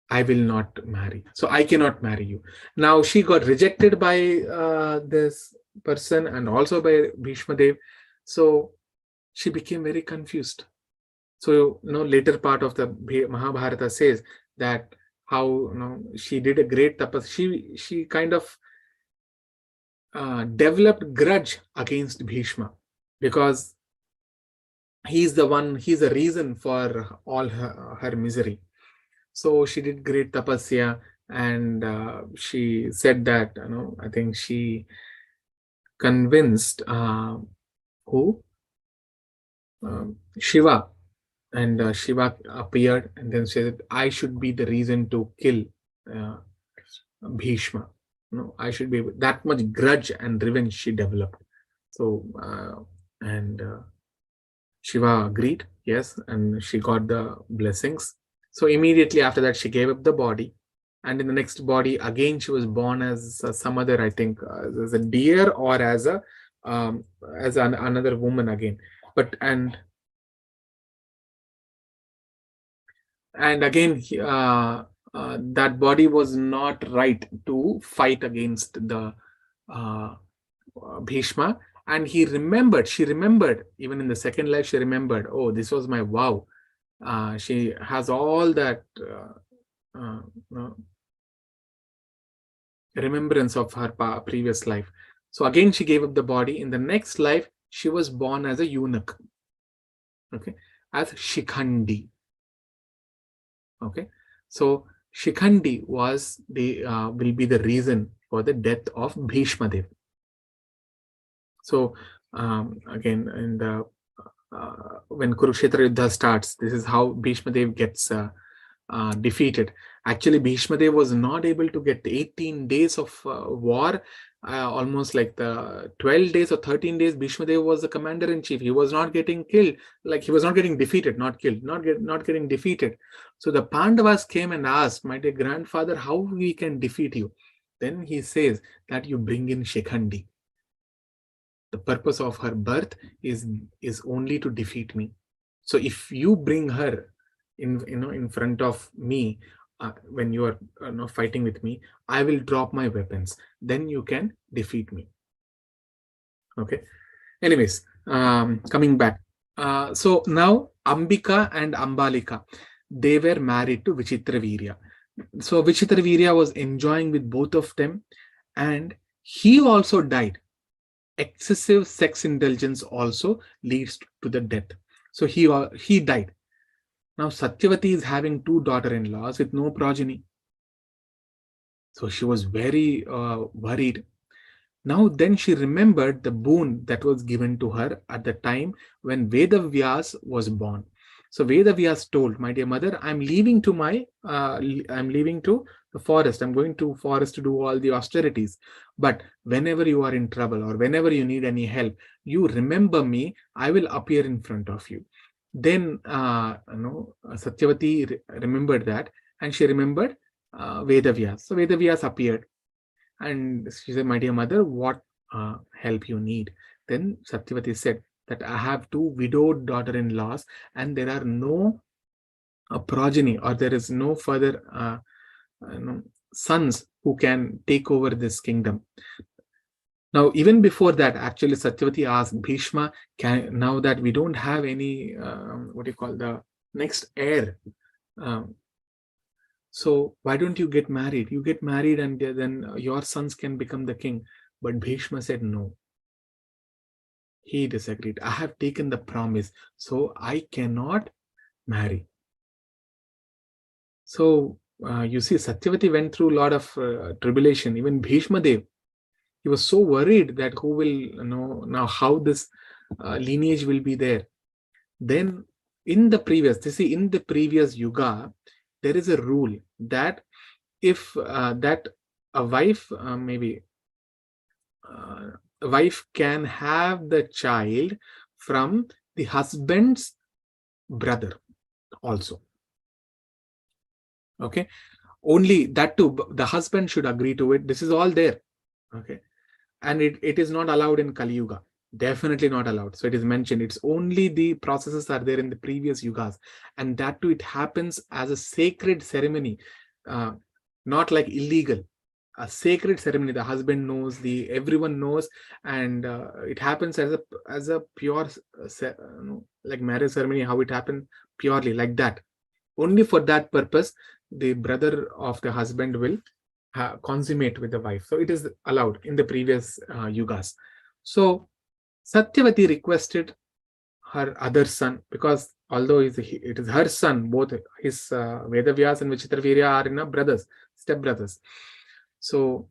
I will not marry. So I cannot marry you. Now she got rejected by this person and also by Bhishma Dev. So she became very confused. So, later part of the Mahabharata says that how, she did a great tapas. She kind of developed grudge against Bhishma because he's the reason for all her misery. So she did great tapasya, and she said that, I think she convinced who? Shiva. And Shiva appeared and then said, I should be the reason to kill Bhishma. I should be. That much grudge and revenge she developed. So, and Shiva agreed, yes, and she got the blessings. So immediately after that, she gave up the body. And in the next body, again, she was born as some other, I think, as a deer or as another woman again. But, and again, that body was not right to fight against the Bhishma, and she remembered, even in the second life, she remembered, oh, this was my vow. She has all that remembrance of her previous life. So again, she gave up the body. In the next life, she was born as a eunuch, okay, as Shikhandi. Okay, so Shikhandi was the will be the reason for the death of Bhishma Dev. So again, in the when Kurukshetra Yuddha starts, this is how Bhishma Dev gets defeated. Actually, Bhishma Dev was not able to get 18 days of war. Almost like the 12 days or 13 days, Bhishma Dev was the commander-in-chief. He was not getting killed, like he was not getting defeated, not killed, not getting defeated. So the Pandavas came and asked, my dear grandfather, how we can defeat you? Then he says that you bring in Shikhandi. The purpose of her birth is only to defeat me. So if you bring her in front of me, when you are fighting with me, I will drop my weapons. Then you can defeat me. Okay. Anyways, coming back. So now Ambika and Ambalika, they were married to Vichitravirya. So Vichitravirya was enjoying with both of them, and he also died. Excessive sex indulgence also leads to the death. So he died. Now Satyavati is having 2 daughter-in-laws with no progeny. So she was very worried. Now then she remembered the boon that was given to her at the time when Vedavyas was born. So Vedavyas told, my dear mother, I'm leaving to the forest. I'm going to forest to do all the austerities. But whenever you are in trouble or whenever you need any help, you remember me, I will appear in front of you. Then Satyavati remembered that, and she remembered Vedavyas. So Vedavyas appeared, and she said, my dear mother, what help you need? Then Satyavati said that I have 2 widowed daughter-in-laws, and there are no progeny, or there is no further sons who can take over this kingdom. Now, even before that, actually, Satyavati asked Bhishma, now that we don't have any, the next heir, so why don't you get married? You get married and then your sons can become the king. But Bhishma said no. He disagreed. I have taken the promise, so I cannot marry. So you see, Satyavati went through a lot of tribulation. Even Bhishma Dev, he was so worried that who will know now how this lineage will be there. Then in the previous yuga, there is a rule that if a wife can have the child from the husband's brother also. Okay, only that too, the husband should agree to it. This is all there. Okay, and it is not allowed in Kali Yuga. Definitely not allowed. So it is mentioned. It's only the processes are there in the previous yugas, and that too, it happens as a sacred ceremony, not like illegal. A sacred ceremony. The husband knows, everyone knows, and it happens as a pure like marriage ceremony. How it happened purely like that. Only for that purpose, the brother of the husband will consummate with the wife. So it is allowed in the previous yugas. So Satyavati requested her other son, because although it is her son, both his Vedavyas and Vichitravirya are step brothers. So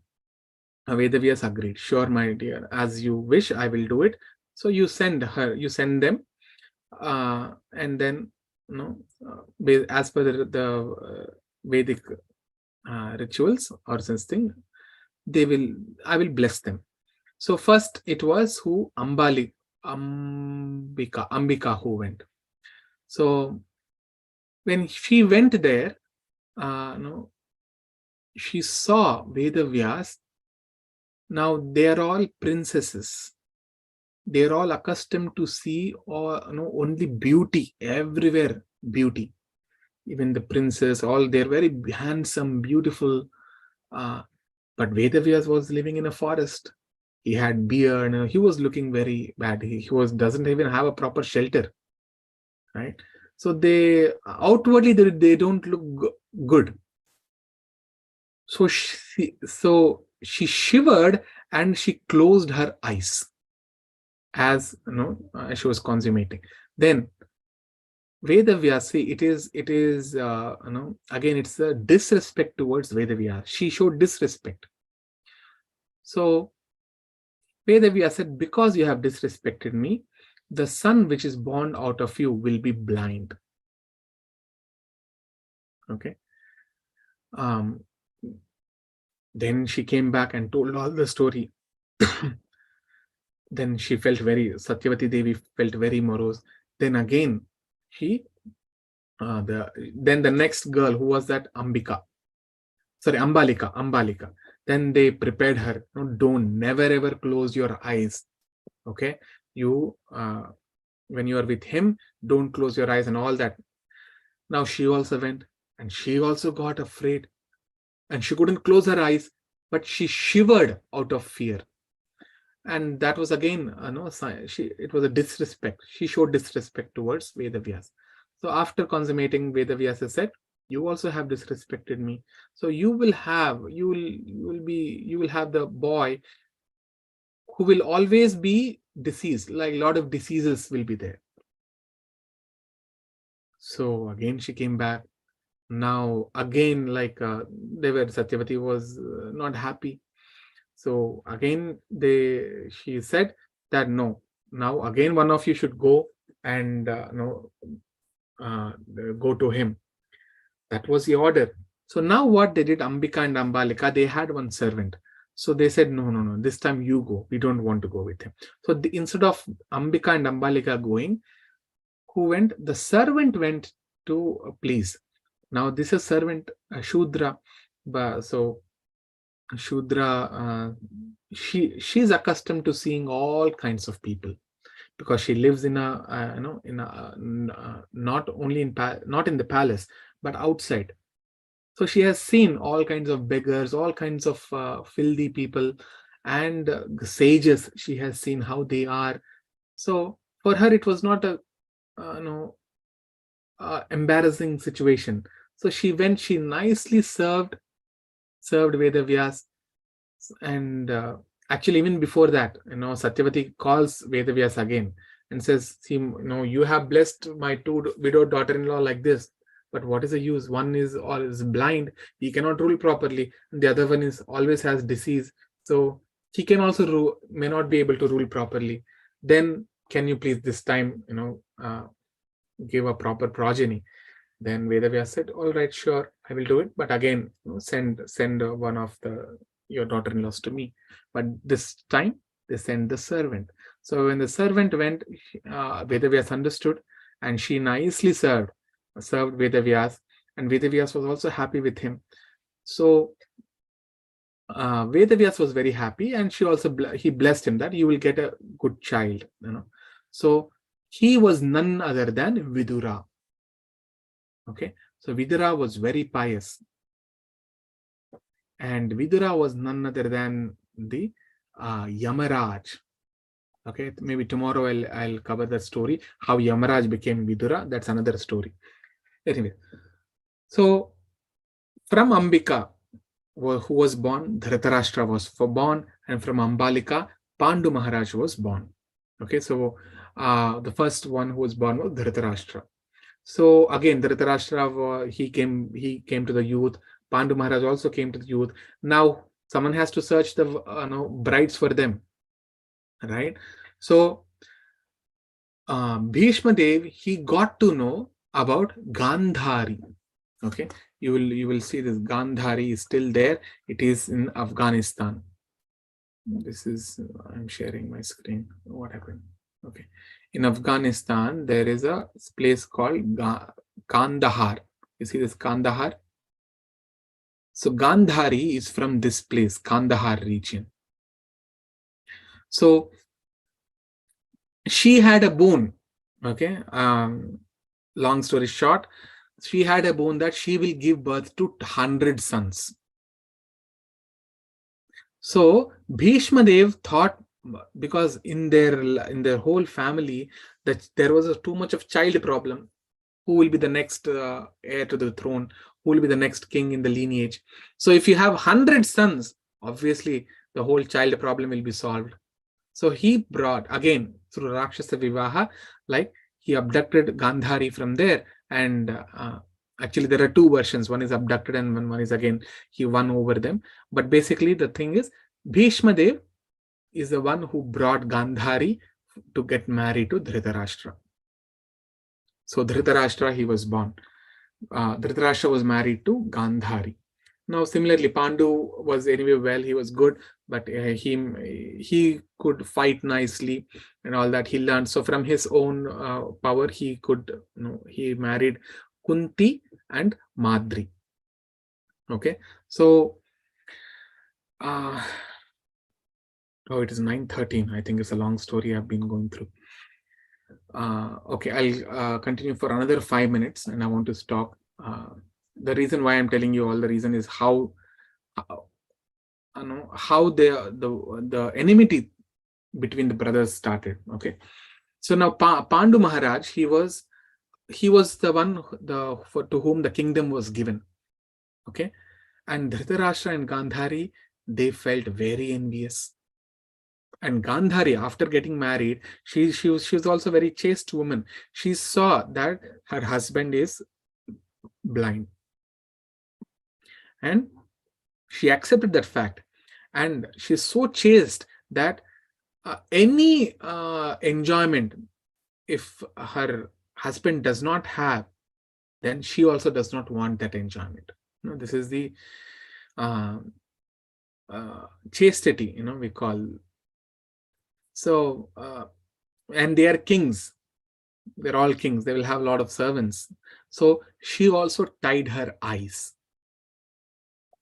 Vedavyas agreed. Sure, my dear, as you wish, I will do it. So you send them, and then as per the Vedic rituals or something, I will bless them. So first it was Ambika who went. So when she went there, she saw Vedavyas. Now they are all princesses. They are all accustomed to see only beauty, everywhere beauty. Even the princes, they're very handsome, beautiful. But Vedavyas was living in a forest. He had beard, he was looking very bad. He doesn't even have a proper shelter, right? So they outwardly they don't look good. So she shivered and she closed her eyes as she was consummating. Then Vedavyas, it is again, it's a disrespect towards Vedavyas. She showed disrespect. So Vedavyas said, because you have disrespected me, the son which is born out of you will be blind. Okay. Then she came back and told all the story. Then she felt Satyavati Devi felt very morose. Then again, then the next girl, who was that? Ambalika. Then they prepared her. Never ever close your eyes. Okay. When you are with him, don't close your eyes and all that. Now she also went and she also got afraid and she couldn't close her eyes, but she shivered out of fear. And that was again, it was a disrespect. She showed disrespect towards Vedavyas. So after consummating, Vedavyas said, you also have disrespected me. So you will have the boy who will always be diseased, like a lot of diseases will be there. So again, she came back. Now again, Satyavati was not happy. So again, she said that no, now again one of you should go and go to him. That was the order. So now what they did, Ambika and Ambalika, they had one servant. So they said, no, this time you go. We don't want to go with him. So instead of Ambika and Ambalika going, who went? The servant went to please. Now this is servant, Shudra. So Shudra, she's accustomed to seeing all kinds of people, because she lives in not in the palace, but outside. So she has seen all kinds of beggars, all kinds of filthy people, and sages. She has seen how they are. So for her, it was not a embarrassing situation. So she went. She nicely served Vedavyas, and actually even before that, Satyavati calls Vedavyas again and says, see, you have blessed my two widowed daughter-in-law like this, but what is the use? One is blind, he cannot rule properly, and the other one is always has disease, so he can also may not be able to rule properly. Then can you please this time give a proper progeny? Then Vedavyas said, all right, sure, I will do it, but again, send one of your daughter-in-laws to me. But this time they sent the servant. So when the servant went, Vedavyas understood, and she nicely served Vedavyas, and Vedavyas was also happy with him. So Vedavyas was very happy, and he blessed him that you will get a good child. So he was none other than Vidura. Okay, so Vidura was very pious, and Vidura was none other than the Yamaraj. Okay, maybe tomorrow I'll cover that story, how Yamaraj became Vidura. That's another story. Anyway, so from Ambika, who was born, Dhritarashtra was born, and from Ambalika, Pandu Maharaj was born. Okay, so the first one who was born was Dhritarashtra. So again, Dhritarashtra, he came to the youth. Pandu Maharaj also came to the youth. Now someone has to search the brides for them, right? So Bhishma Dev, he got to know about Gandhari. Okay, you will see this Gandhari is still there. It is in Afghanistan. This is, I'm sharing my screen. What happened? Okay, in Afghanistan there is a place called Kandahar. You see this Kandahar? So Gandhari is from this place, Kandahar region. So she had a boon. Okay, long story short, she had a boon that she will give birth to 100 sons. So Bhishma Dev thought, because in their whole family, that there was too much of child problem. Who will be the next heir to the throne? Who will be the next king in the lineage? So if you have 100 sons, obviously the whole child problem will be solved. So he brought, again through Rakshasa Vivaha, like he abducted Gandhari from there, and actually there are two versions. One is abducted and one is again he won over them. But basically the thing is, Bhishma Dev is the one who brought Gandhari to get married to Dhritarashtra. So Dhritarashtra, he was born. Dhritarashtra was married to Gandhari. Now, similarly, Pandu was anyway well, he was good, but he could fight nicely and all that he learned. So from his own power, he could, he married Kunti and Madri. Okay, so oh, it is 9:13. I think it's a long story I've been going through. Okay, I'll continue for another 5 minutes, and I want to stop. The reason why I'm telling you all the reason is how the enmity between the brothers started. Okay, so now Pandu Maharaj, he was the one to whom the kingdom was given. Okay, and Dhritarashtra and Gandhari, they felt very envious. And Gandhari, after getting married, she was also a very chaste woman. She saw that her husband is blind, and she accepted that fact. And she's so chaste that any enjoyment, if her husband does not have, then she also does not want that enjoyment. This is the chastity, we call. So, and they are kings. They're all kings. They will have a lot of servants. So she also tied her eyes,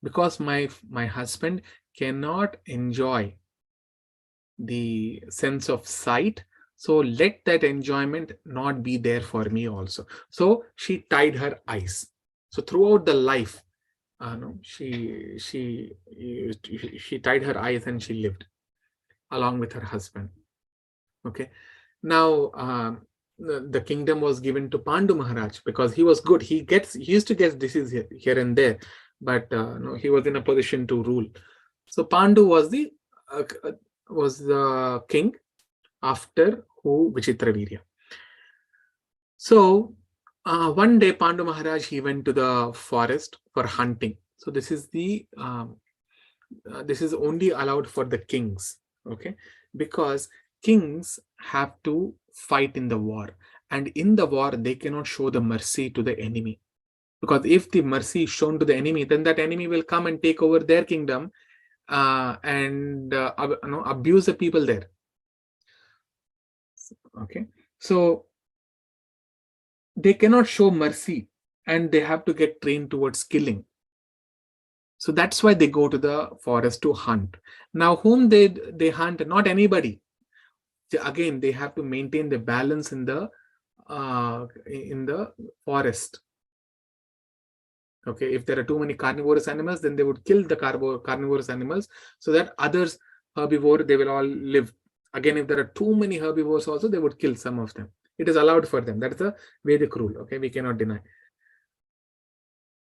because my husband cannot enjoy the sense of sight. So let that enjoyment not be there for me also. So she tied her eyes. So throughout the life, she tied her eyes and she lived along with her husband. Okay, now the kingdom was given to Pandu Maharaj because he was good. He used to get disease here and there, but he was in a position to rule. So Pandu was the king after Vichitravirya. So one day Pandu Maharaj, he went to the forest for hunting. So this is this is only allowed for the kings. Okay, because kings have to fight in the war, and in the war they cannot show the mercy to the enemy, because if the mercy is shown to the enemy, then that enemy will come and take over their kingdom and abuse the people there. Okay, so they cannot show mercy, and they have to get trained towards killing. So that's why they go to the forest to hunt. Now, whom they hunt? Not anybody. Again, they have to maintain the balance in the forest. Okay, if there are too many carnivorous animals, then they would kill the carnivorous animals so that others herbivore, they will all live. Again, if there are too many herbivores also, they would kill some of them. It is allowed for them. That's the Vedic rule. Okay, we cannot deny.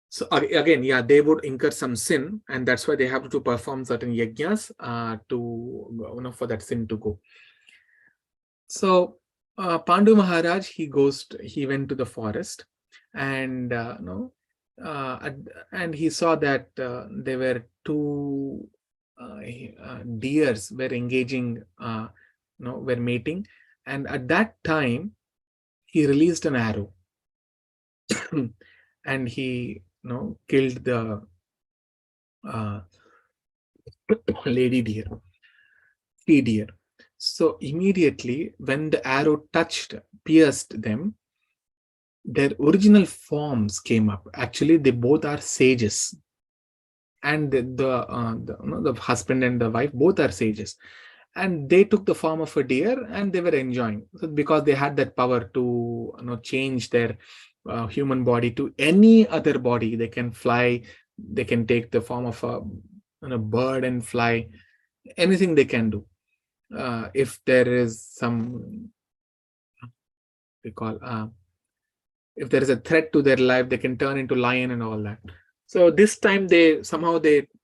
So again, yeah, they would incur some sin, and that's why they have to perform certain yajnas for that sin to go. So Pandu Maharaj, he went to the forest, and and he saw that there were two deers were engaging, were mating, and at that time he released an arrow and he killed the lady deer, she-deer. So immediately when the arrow pierced them, their original forms came up. Actually, they both are sages, and the husband and the wife both are sages, and they took the form of a deer, and they were enjoying, because they had that power to change their human body to any other body. They can fly, they can take the form of a bird and fly, anything they can do. If there is some, they call, if there is a threat to their life, they can turn into lion and all that. So this time they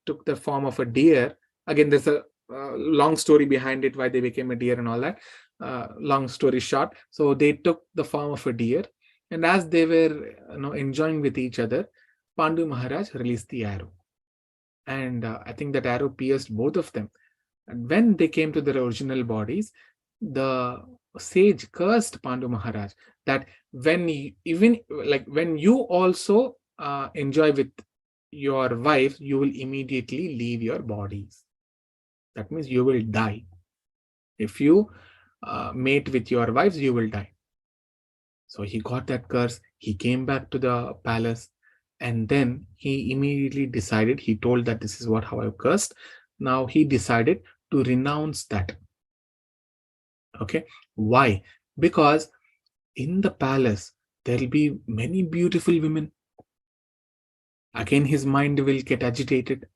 took the form of a deer. Again, there's a long story behind it, why they became a deer and all that. Long story short, so they took the form of a deer, and as they were enjoying with each other, Pandu Maharaj released the arrow, and I think that arrow pierced both of them. And when they came to their original bodies, the sage cursed Pandu Maharaj that when you also enjoy with your wife, you will immediately leave your bodies. That means you will die. If you mate with your wives, you will die. So he got that curse. He came back to the palace, and then he immediately decided, he told that this is how I've cursed. Now he decided to renounce that. Okay. Why? Because in the palace, there will be many beautiful women. Again, his mind will get agitated.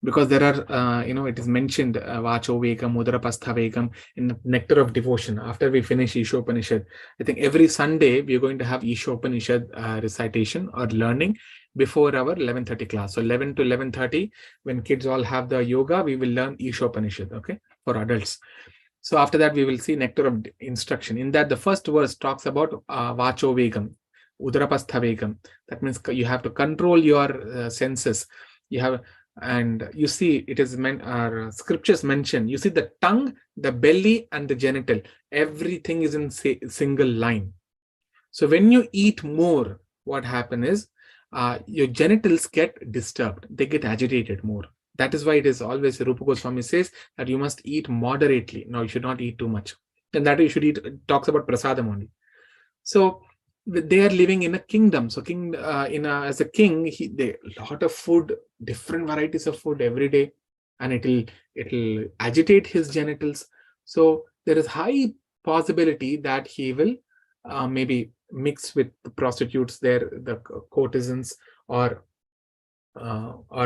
Because there are, it is mentioned, Vacho Vekam, Udarapastha Vekam in the Nectar of Devotion. After we finish Ishopanishad, I think every Sunday we are going to have Ishopanishad recitation or learning before our 11:30 class. So 11 to 11:30, when kids all have the yoga, we will learn Ishopanishad, okay, for adults. So after that, we will see Nectar of Instruction. In that, the first verse talks about Vacho Vekam, Udarapastha Vekam. That means you have to control your senses. You have. And you see, it is scriptures mention, you see the tongue, the belly, and the genital, everything is in single line. So when you eat more, what happens is your genitals get disturbed, they get agitated more. That is why it is always, Rupa Goswami says that you must eat moderately. Now you should not eat too much, and that you should eat, talks about prasadam only. So they are living in a kingdom. So as a king, they lot of food, different varieties of food every day, and it'll agitate his genitals. So there is high possibility that he will maybe mix with the prostitutes there, the courtesans, or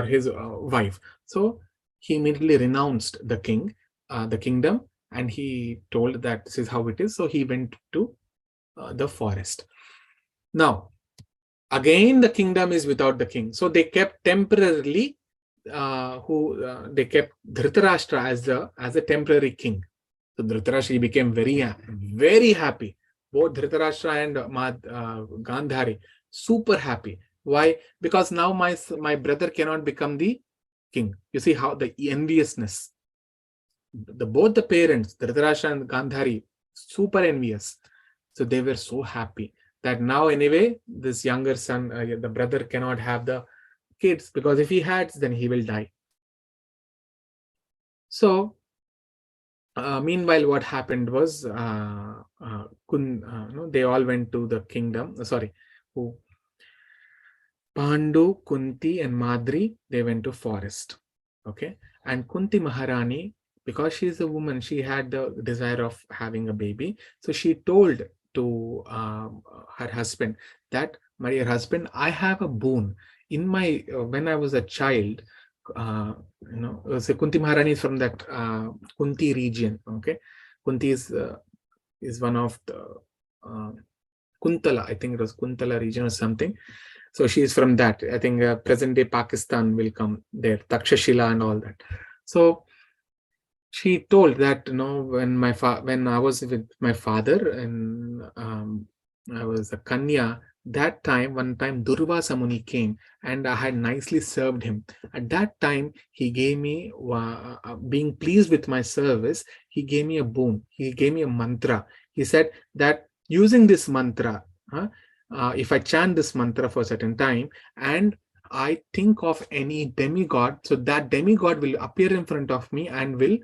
his wife. So he immediately renounced the kingdom, and he told that this is how it is. So he went to the forest. Now, again, the kingdom is without the king. So they kept temporarily, they kept Dhritarashtra as a temporary king. So Dhritarashtra became very, very happy. Both Dhritarashtra and Gandhari, super happy. Why? Because now my brother cannot become the king. You see how the enviousness. Both the parents, Dhritarashtra and Gandhari, super envious. So they were so happy that now anyway, this younger son, the brother cannot have the kids, because if he had, then he will die. So meanwhile, what happened was they all went to the kingdom. Pandu, Kunti, and Madri, they went to forest. Okay, and Kunti Maharani, because she is a woman, she had the desire of having a baby. So she told to her husband that, my dear husband, I have a boon. In my when I was a child, so Kunti Maharani is from that Kunti region. Okay, Kunti is one of the Kuntala, I think it was Kuntala region or something. So she is from that. I think present day Pakistan will come there, Takshashila and all that. So she told that, when I was with my father and I was a Kanya, one time Durvasa Muni came and I had nicely served him. At that time, he gave me, being pleased with my service, he gave me a boon. He gave me a mantra. He said that using this mantra, if I chant this mantra for a certain time and I think of any demigod, so that demigod will appear in front of me and will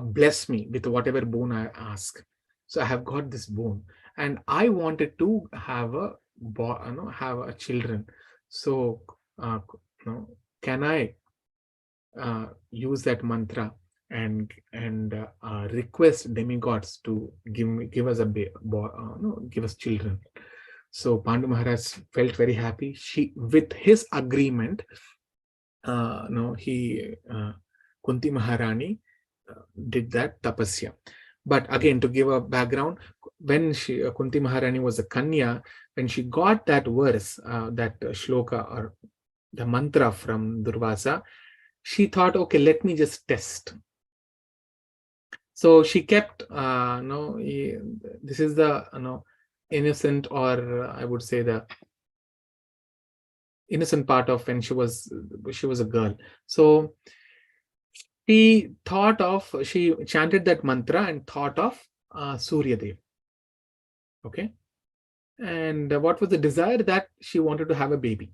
bless me with whatever boon I ask. So I have got this boon, and I wanted to have a children. So can I use that mantra and request demigods to give us give us children? So Pandu Maharaj felt very happy. With his agreement, Kunti Maharani did that tapasya. But again, to give a background, when Kunti Maharani was a Kanya, when she got that verse, that shloka or the mantra from Durvasa, she thought, okay, let me just test. So she kept, this is the innocent, or I would say the innocent part of when she was a girl. So she chanted that mantra and thought of Surya Dev. Okay. And what was the desire? That she wanted to have a baby.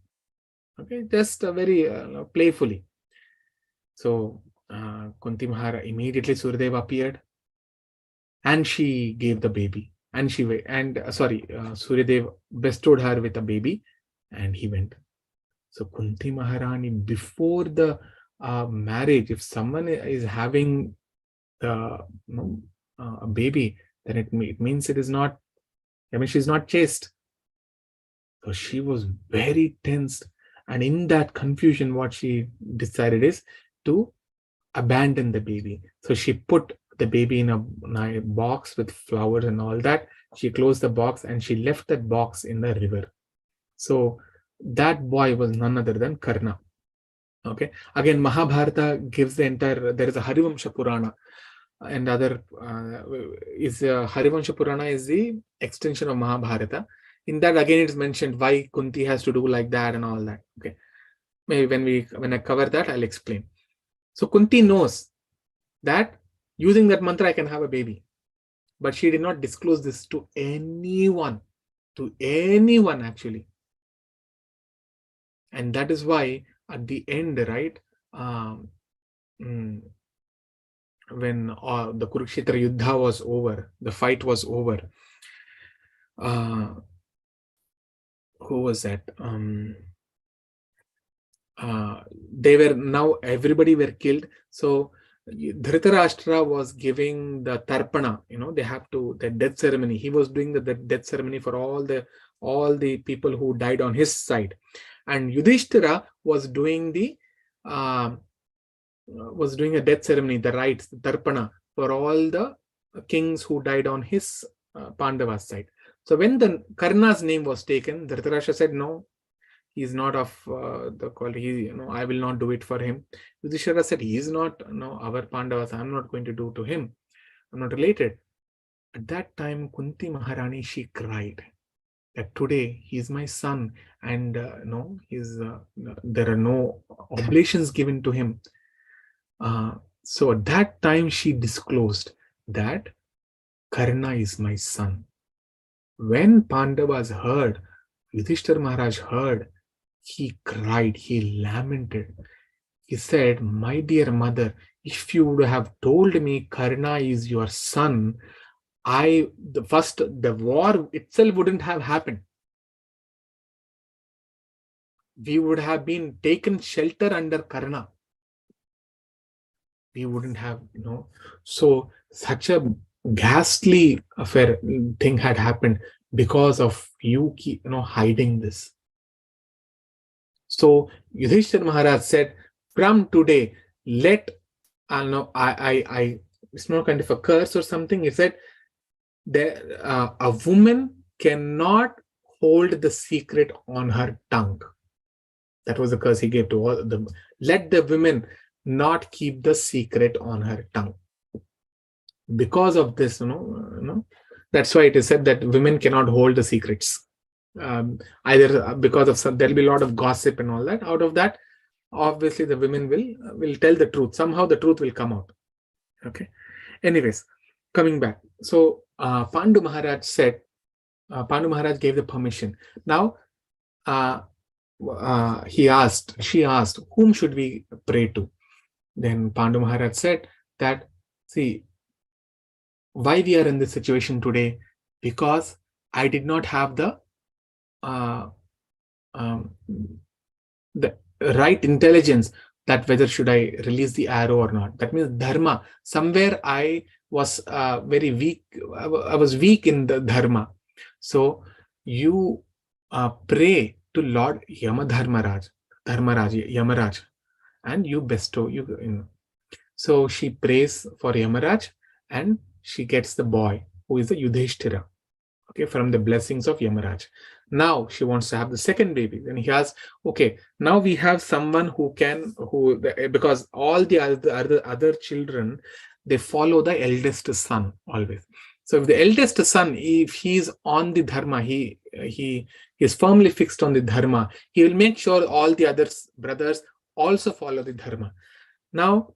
Okay. Just very playfully. So Kunti Mahara, immediately Surya Dev appeared and she gave the baby. And Surya Dev bestowed her with a baby and he went. So Kunti Maharani, before the marriage, if someone is having a baby, then it means it is not, she's not chaste. So she was very tense. And in that confusion, what she decided is to abandon the baby. So she put the baby in a box with flowers and all that. She closed the box and she left that box in the river. So that boy was none other than Karna. Okay. Again, Mahabharata gives the entire, there is a Harivamsha Purana, and other Harivamsha Purana is the extension of Mahabharata. In that, again, it's mentioned why Kunti has to do like that and all that. Okay. Maybe when I cover that, I'll explain. So Kunti knows that using that mantra, I can have a baby. But she did not disclose this to anyone actually. And that is why at the end, right, when the Kurukshetra Yuddha was over, the fight was over, who was that? Everybody were killed. So Dhritarashtra was giving the tarpana, they have to, the death ceremony. He was doing the death ceremony for all the people who died on his side. And Yudhishthira was doing a death ceremony, the rites, the tarpana, for all the kings who died on his Pandava's side. So when the Karna's name was taken, Dhritarashtra said, no, he is not of the quality, I will not do it for him. Yudhishthira said, he is not our Pandavas, I am not going to do to him. I'm not related. At that time, Kunti Maharani, she cried that today he is my son, and there are no oblations given to him. So at that time, she disclosed that Karna is my son. When Pandavas heard, Yudhishthira Maharaj heard, he cried, he lamented. He said, my dear mother, if you would have told me Karna is your son, the war itself wouldn't have happened. We would have been taken shelter under Karna. We wouldn't have, so such a ghastly affair thing had happened because of you hiding this. So Yudhishthira Maharaj said, from today, it's not kind of a curse or something. He said that a woman cannot hold the secret on her tongue. That was the curse he gave to all them. Let the women not keep the secret on her tongue. Because of this, that's why it is said that women cannot hold the secrets. Either because of there'll be a lot of gossip and all that. Out of that, obviously the women will tell the truth. Somehow the truth will come out. Okay. Anyways, coming back. So Pandu Maharaj said, Pandu Maharaj gave the permission. Now she asked, whom should we pray to? Then Pandu Maharaj said that, see, why we are in this situation today? Because I did not have the right intelligence that whether should I release the arrow or not. That means dharma. Somewhere I was very weak. I was weak in the dharma. So you pray to Lord Yamadharmaraj, Yamaraj. and you bestow, you know. So she prays for Yamaraj, and she gets the boy who is the Yudhishthira, okay, from the blessings of Yamaraj. Now she wants to have the second baby. Then he asks, okay, now we have someone who can, because all the other children, they follow the eldest son always. So if the eldest son, if he is on the dharma, he is firmly fixed on the dharma, he will make sure all the other brothers also follow the dharma. Now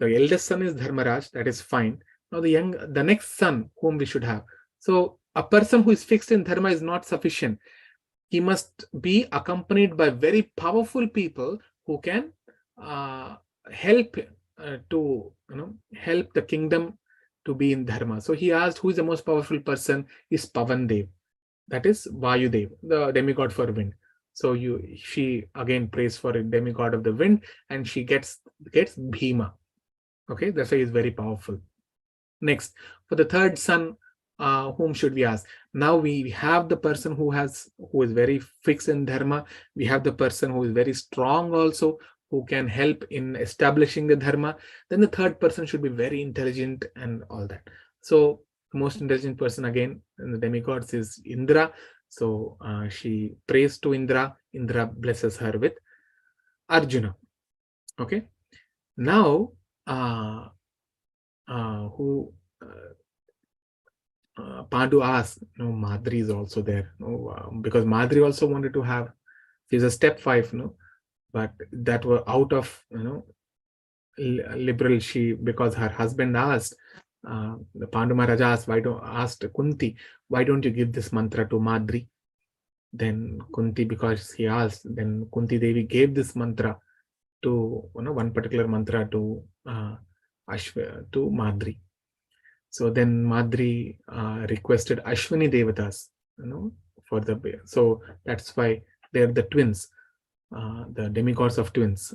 the eldest son is Dharmaraj, that is fine. Now the next son whom we should have. So a person who is fixed in dharma is not sufficient. He must be accompanied by very powerful people who can help to help the kingdom to be in dharma. So he asked, who is the most powerful person? Is Pavandev, that is Vayudev, the demigod for wind. So she again prays for a demigod of the wind, and she gets Bhima. Okay, that's why he's very powerful. Next, for the third son, whom should we ask? Now we have the person who is very fixed in dharma. We have the person who is very strong also, who can help in establishing the dharma. Then the third person should be very intelligent and all that. So the most intelligent person again in the demigods is Indra. So she prays to Indra. Indra blesses her with Arjuna. Okay. Now Pandu asked, Madri is also there, because Madri also wanted to have. She's a step 5, but that were out of liberal. Because her husband asked, the Pandu Maharaja asked Kunti, why don't you give this mantra to Madri? Then Kunti, because he asked, then Kunti Devi gave this mantra to one particular mantra to Madri. So then Madri requested Ashwini Devatas, for the. So that's why they're the twins, the demigods of twins,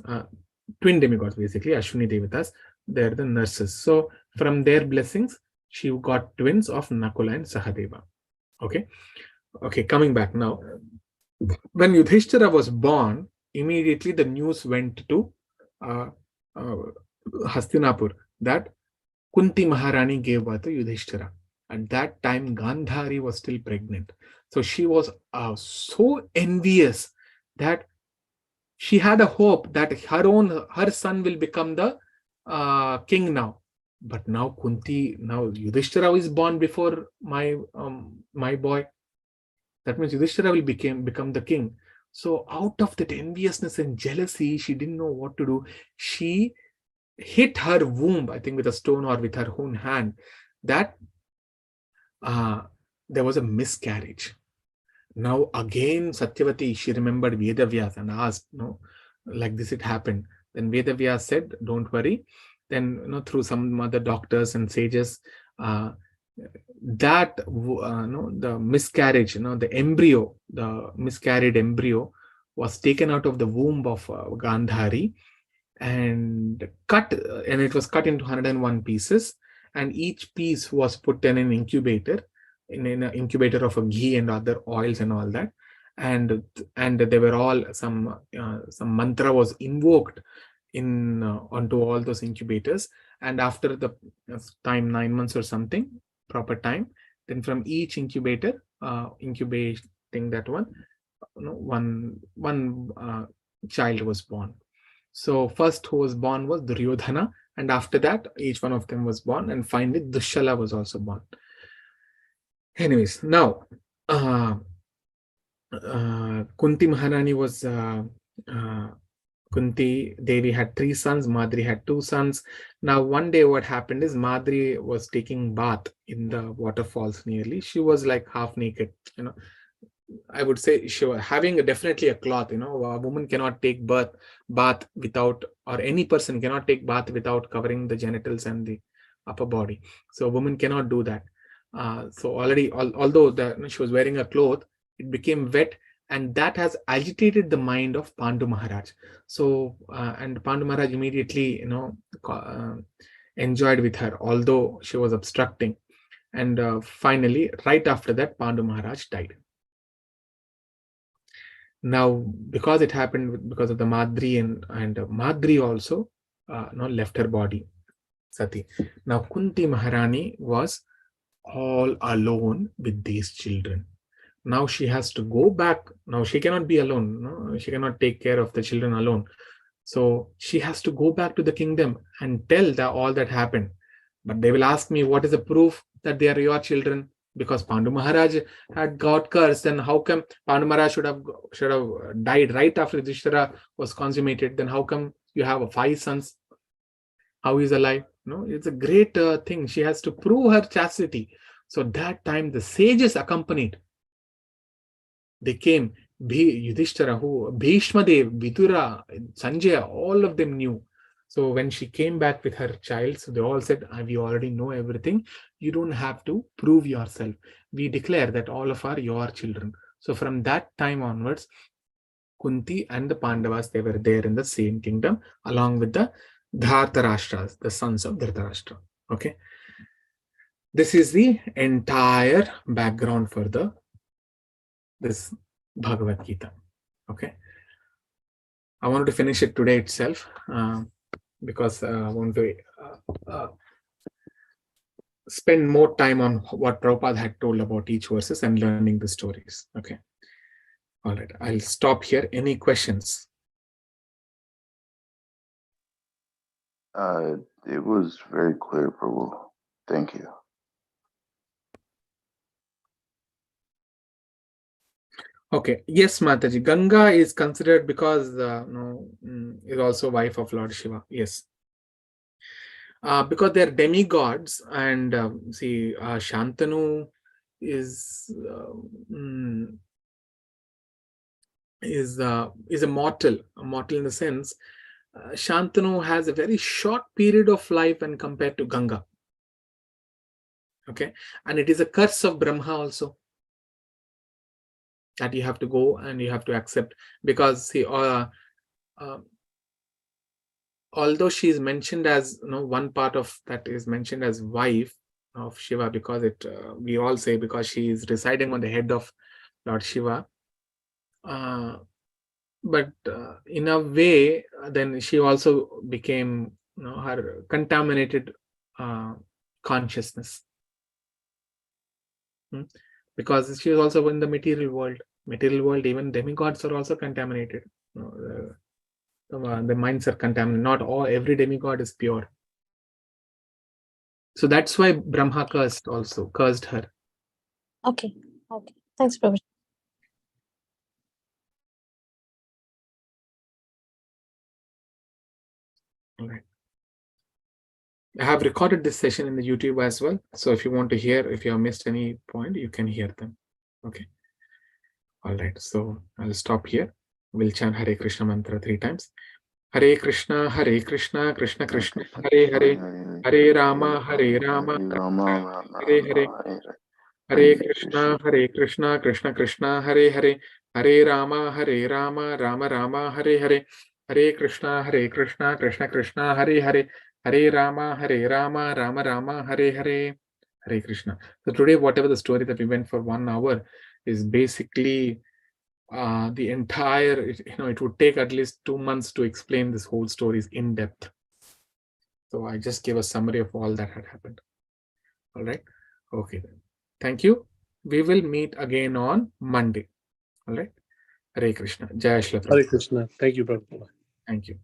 twin demigods basically. Ashwini Devatas, they're the nurses. So from their blessings, she got twins of Nakula and Sahadeva. Okay. Coming back now, when Yudhishthira was born, immediately the news went to Hastinapur that Kunti Maharani gave birth to Yudhishthira. At that time, Gandhari was still pregnant. So she was so envious that she had a hope that her son will become the king now. But now Yudhishthira is born before my boy. That means Yudhishthira will become the king. So out of that enviousness and jealousy, she didn't know what to do. She hit her womb, I think with a stone or with her own hand, that there was a miscarriage. Now again, Satyavati, she remembered Vedavyas and asked, like this it happened. Then Vedavyas said, don't worry. Then, through some other doctors and sages, that the miscarriage, the miscarried embryo was taken out of the womb of Gandhari and it was cut into 101 pieces, and each piece was put in an incubator, in an incubator of a ghee and other oils and all that, and they were all some mantra was invoked onto all those incubators, and after the time 9 months or something, proper time, then from each incubator incubating that one child was born. So first who was born was Duryodhana, and after that each one of them was born, and finally Dushala was also born. Anyways, now Kunti Maharani was Kunti Devi had 3 sons, Madri had 2 sons. Now one day what happened is Madri was taking bath in the waterfalls nearly. She was like half naked, I would say she was having definitely a cloth, a woman cannot take bath without, or any person cannot take bath without covering the genitals and the upper body. So a woman cannot do that. So already, although she was wearing a cloth, it became wet, and that has agitated the mind of Pandu Maharaj. So, and Pandu Maharaj immediately, enjoyed with her, although she was obstructing. And finally, right after that, Pandu Maharaj died. Now, because it happened because of the Madri and Madri also left her body, Sati. Now, Kunti Maharani was all alone with these children. Now she has to go back. Now she cannot be alone. No? She cannot take care of the children alone. So she has to go back to the kingdom and tell all that happened. But they will ask me, what is the proof that they are your children? Because Pandu Maharaj had got cursed, then how come Pandu Maharaj should have died right after Yudhishthira was consummated? Then how come you have 5 sons? How he is alive? No, it's a great thing. She has to prove her chastity. So that time the sages accompanied. They came. Yudhishthira, Bhishma Dev, Vidura, Sanjaya, all of them knew. So when she came back with her child, so they all said, we already know everything. You don't have to prove yourself. We declare that all of are your children. So from that time onwards, Kunti and the Pandavas, they were there in the same kingdom, along with the Dhartarashtras, the sons of Dhritarashtra. Okay. This is the entire background for this Bhagavad Gita. Okay. I wanted to finish it today itself because I want to spend more time on what Prabhupada had told about each verses and learning the stories. Okay. All right. I'll stop here. Any questions? It was very clear, Prabhu. Thank you. Okay. Yes, Mataji. Ganga is considered because is also wife of Lord Shiva. Yes. Because they are demigods, and Shantanu is a mortal in the sense. Shantanu has a very short period of life when compared to Ganga. Okay, and it is a curse of Brahma also, that you have to go and you have to accept, because although she is mentioned as one part of that is mentioned as wife of Shiva, because we all say because she is residing on the head of Lord Shiva, but in a way then she also became her contaminated consciousness, because she is also in the material world. Even demigods are also contaminated. The minds are contaminated. Not every demigod is pure. So that's why Brahma cursed her. Okay. Thanks, Prabhu. All right. I have recorded this session in the YouTube as well. So if you want to hear, if you have missed any point, you can hear them. Okay. All right. So I'll stop here. We'll chant Hare Krishna mantra 3 times. Hare Krishna, Krishna Krishna, Hare Hare, Hare Rama, Rama, Hare Hare. Hare Krishna, Krishna Krishna, Hare Hare, Hare Rama, Rama Rama, Hare Hare. Hare Krishna, Krishna Krishna, Hare Hare, Hare Rama, Rama Rama, Hare Hare. Hare Krishna. So today, whatever the story that we went for 1 hour is basically the entire, it would take at least 2 months to explain this whole stories in depth. So I just gave a summary of all that had happened. All right. Okay. Thank you. We will meet again on Monday. All right. Hare Krishna. Jai Shri Prabhupada. Hare Krishna. Thank you, Prabhupada. Thank you.